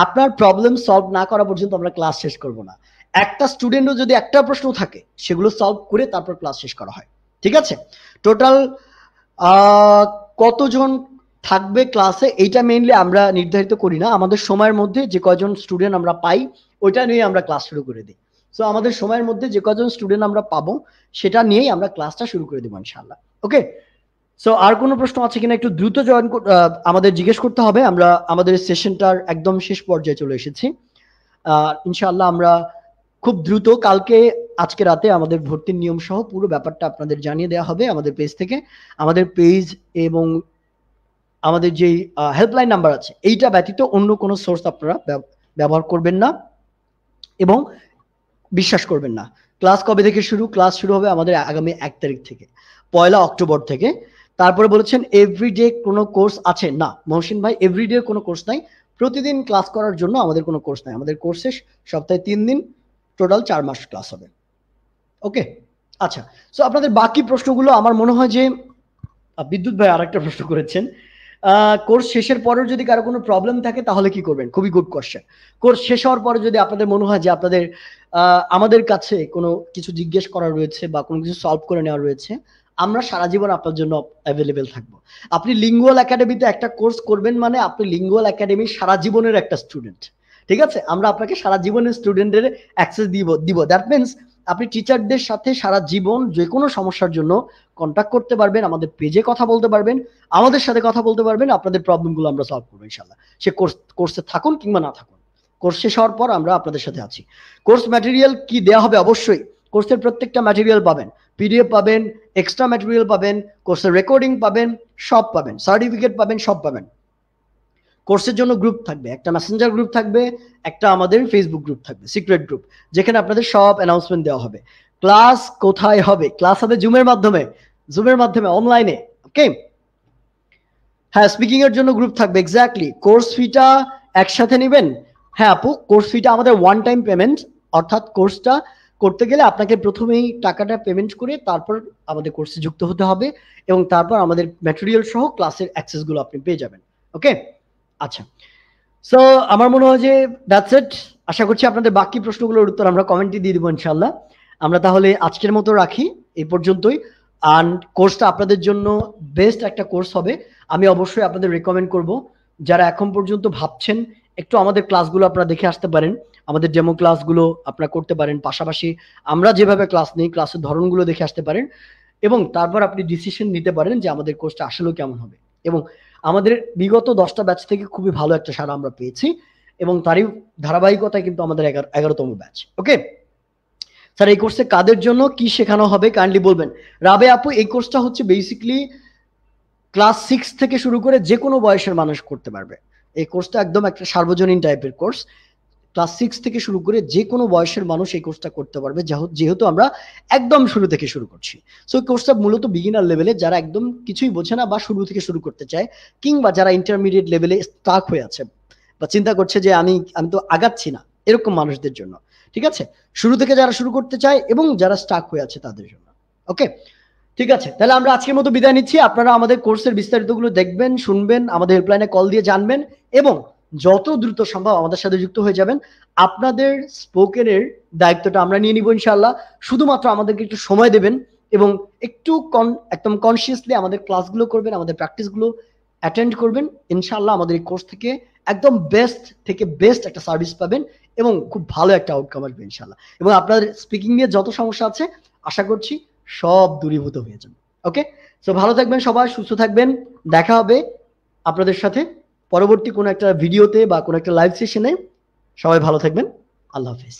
আপনার প্রবলেম সলভ না করা পর্যন্ত আমরা ক্লাস শেষ করব না। একটা স্টুডেন্টও যদি একটা প্রশ্ন থাকে সেগুলো সলভ করে তারপর ক্লাস শেষ করা হয়। ঠিক আছে, টোটাল কতজন থাকবে ক্লাসে এইটা মেইনলি আমরা নির্ধারিত করি না, আমাদের সময়ের মধ্যে যে কয়জন স্টুডেন্ট আমরা পাই ওইটা নিয়ে আমরা ক্লাস শুরু করে দিই। সো আমাদের সময়ের মধ্যে যে কয়জন স্টুডেন্ট আমরা পাবো সেটা নিয়েই আমরা ক্লাসটা শুরু করে দেবো ইনশাআল্লাহ। ওকে, সো আর কোনো প্রশ্ন আছে কিনা একটু দ্রুত আমাদের জিজ্ঞেস করতে হবে। আমরা আমাদের সেশনটার একদম শেষ পর্যায়ে চলে এসেছি। ইনশাআল্লাহ আমরা খুব দ্রুত কালকে আজকে রাতে আমাদের ভর্তির নিয়ম সহ পুরো ব্যাপারটা আপনাদের জানিয়ে দেওয়া হবে আমাদের পেজ থেকে। আমাদের পেজ এবং আমাদের যে হেল্পলাইন নাম্বার আছে এইটা ব্যতীত অন্য কোনো সোর্স আপনারা ব্যবহার করবেন না এবং বিশ্বাস করবেন না। ক্লাস কবে থেকে শুরু? ক্লাস শুরু হবে আমাদের আগামী 1 তারিখ থেকে, 1 অক্টোবর থেকে। তারপরে বলেছেন এভরিডে কোনো কোর্স আছে? না মহসিন ভাই, এভরিডে কোনো কোর্স নাই, প্রতিদিন ক্লাস করার জন্য আমাদের কোনো কোর্স নাই। আমাদের কোর্সে সপ্তাহে 3 দিন, টোটাল 4 মাস ক্লাস হবে। ওকে, আচ্ছা, সো আপনাদের বাকি প্রশ্নগুলো আমার মনে হয় যে বিদ্যুৎ ভাই আরেকটা প্রশ্ন করেছেন, কোর্স শেষের পরেও যদি কারো কোনো প্রবলেম থাকে তাহলে কি করবেন? খুবই গুড কোশ্চেন। কোর্স শেষ হওয়ার পরে যদি আপনাদের মনে হয় যে আপনাদের আমাদের কাছে কোনো কিছু জিজ্ঞেস করার রয়েছে বা কোনো কিছু সলভ করে নেওয়ার রয়েছে, আমরা সারা জীবন আপনার জন্য অ্যাভেলেবেল থাকবো। আপনি লিঙ্গুয়াল একাডেমিতে একটা কোর্স করবেন মানে আপনি লিঙ্গুয়াল একাডেমির সারা জীবনের একটা স্টুডেন্ট। ঠিক আছে, আমরা আপনাকে সারা জীবনের স্টুডেন্টের অ্যাক্সেস দিব। দ্যাট মিনস আপনি টিচারদের সাথে সারা জীবন যে কোনো সমস্যার জন্য কন্ট্যাক্ট করতে পারবেন, আমাদের পেজে কথা বলতে পারবেন, আমাদের সাথে কথা বলতে পারবেন, আপনাদের প্রবলেমগুলো আমরা সলভ করবো ইনশাল্লাহ। সে কোর্সে থাকুন কিংবা না থাকুন, কোর্স শেষ হওয়ার পর আমরা আপনাদের সাথে আছি। কোর্স ম্যাটেরিয়াল কি দেওয়া হবে? অবশ্যই কোর্সের প্রত্যেকটা ম্যাটেরিয়াল পাবেন, পিডিএফ পাবেন, এক্সট্রা ম্যাটেরিয়াল পাবেন, কোর্সের রেকর্ডিং পাবেন, সব পাবেন, সার্টিফিকেট পাবেন, সব পাবেন। কোর্সের জন্য গ্রুপ থাকবে, একটা মেসেঞ্জার গ্রুপ থাকবে, একটা আমাদের ফেসবুক গ্রুপ থাকবে, সিক্রেট গ্রুপ, যেখানে আপনাদের সব অ্যানাউন্সমেন্ট দেওয়া হবে। ক্লাস কোথায় হবে? ক্লাস হবে জুমের মাধ্যমে অনলাইনে। ওকে, হ্যাঁ, স্পিকিং এর জন্য গ্রুপ থাকবে। এক্স্যাক্টলি, কোর্স ফিটা একসাথে নেবেন? হ্যাঁ আপু, কোর্স ফিটা আমাদের ওয়ান টাইম পেমেন্ট, অর্থাৎ কোর্সটা করতে গেলে আপনাকে প্রথমেই টাকাটা পেমেন্ট করে তারপর আমাদের কোর্সে যুক্ত হতে হবে এবং তারপর আমাদের ম্যাটেরিয়াল সহ ক্লাসের অ্যাক্সেসগুলো আপনি পেয়ে যাবেন। ওকে, আচ্ছা, সো আমার মনে হয় যে দ্যাটস ইট। আশা করছি আপনাদের বাকি প্রশ্নগুলোর উত্তর আমরা কমেন্টে দিয়ে দিব ইনশাল্লাহ। আমরা তাহলে আজকের মতো রাখি এই পর্যন্তই। আর কোর্সটা আপনাদের জন্য বেস্ট একটা কোর্স হবে, আমি অবশ্যই আপনাদের রেকমেন্ড করব। যারা এখন পর্যন্ত ভাবছেন একটু আমাদের ক্লাসগুলো আপনারা দেখে আসতে পারেন, আমাদের ডেমো ক্লাসগুলো আপনারা করতে পারেন, পাশাপাশি আমরা যেভাবে ক্লাস নিই ক্লাসের ধরনগুলো দেখে আসতে পারেন এবং তারপর আপনি ডিসিশন নিতে পারেন যে আমাদের কোর্সটা আসলেও কেমন হবে। এবং আমাদের বিগত 10টা ব্যাচ থেকে খুবই ভালো একটা সাড়া আমরা পেয়েছি এবং তারই ধারাবাহিকতায় কিন্তু আমাদের 11তম ব্যাচ। ওকে স্যার, এই কোর্সে কাদের জন্য কি শেখানো হবে কাইন্ডলি বলবেন? রাবে আপু, এই কোর্সটা হচ্ছে বেসিক্যালি ক্লাস 6 থেকে শুরু করে যে কোনো বয়সের মানুষ করতে পারবে। এই কোর্সটা একদম একটা সার্বজনীন টাইপের কোর্স, ক্লাস 6 থেকে শুরু করে যে কোনো বয়সের মানুষ এই কোর্সটা করতে পারবে, যেহেতু আমরা একদম শুরু থেকে শুরু করছি। সো এই কোর্সটা মূলত বিগিনার লেভেলে, যারা একদম কিছুই বোঝে না বা শুরু থেকে শুরু করতে চায়, কিংবা যারা ইন্টারমিডিয়েট লেভেলে স্টাক হয়ে আছে বা চিন্তা করছে যে আমি তো আগাচ্ছি না, এরকম মানুষদের জন্য। ঠিক আছে, শুরু থেকে যারা শুরু করতে চায় এবং যারা স্টাক হয়ে আছে তাদের জন্য। ওকে, ঠিক আছে, তাহলে আমরা আজকের মতো বিদায় নিচ্ছি। আপনারা আমাদের কোর্সের বিস্তারিতগুলো দেখবেন, শুনবেন, আমাদের হেল্পলাইনে কল দিয়ে জানবেন এবং যত দ্রুত সম্ভব আমাদের সাথে যুক্ত হয়ে যাবেন। আপনাদের স্পোকেনের দায়িত্বটা আমরা নিয়ে নিব ইনশাআল্লাহ। শুধুমাত্র আমাদেরকে একটু সময় দেবেন এবং একটু একদম কনসিয়াসলি আমাদের ক্লাসগুলো করবেন, আমাদের প্র্যাকটিসগুলো অ্যাটেন্ড করবেন। ইনশাআল্লাহ আমাদের এই কোর্স থেকে একদম বেস্ট থেকে বেস্ট একটা সার্ভিস পাবেন এবং খুব ভালো একটা আউটকাম আসবে ইনশাআল্লাহ। এবং আপনাদের স্পিকিং নিয়ে যত সমস্যা আছে আশা করছি সব দূরীভূত হয়ে যাবে। ওকে, সো ভালো থাকবেন সবাই, সুস্থ থাকবেন। দেখা হবে আপনাদের সাথে পরবর্তী কোনো একটা ভিডিওতে বা কোনো একটা লাইভ সেশনে। সবাই ভালো থাকবেন, আল্লাহ হাফেজ।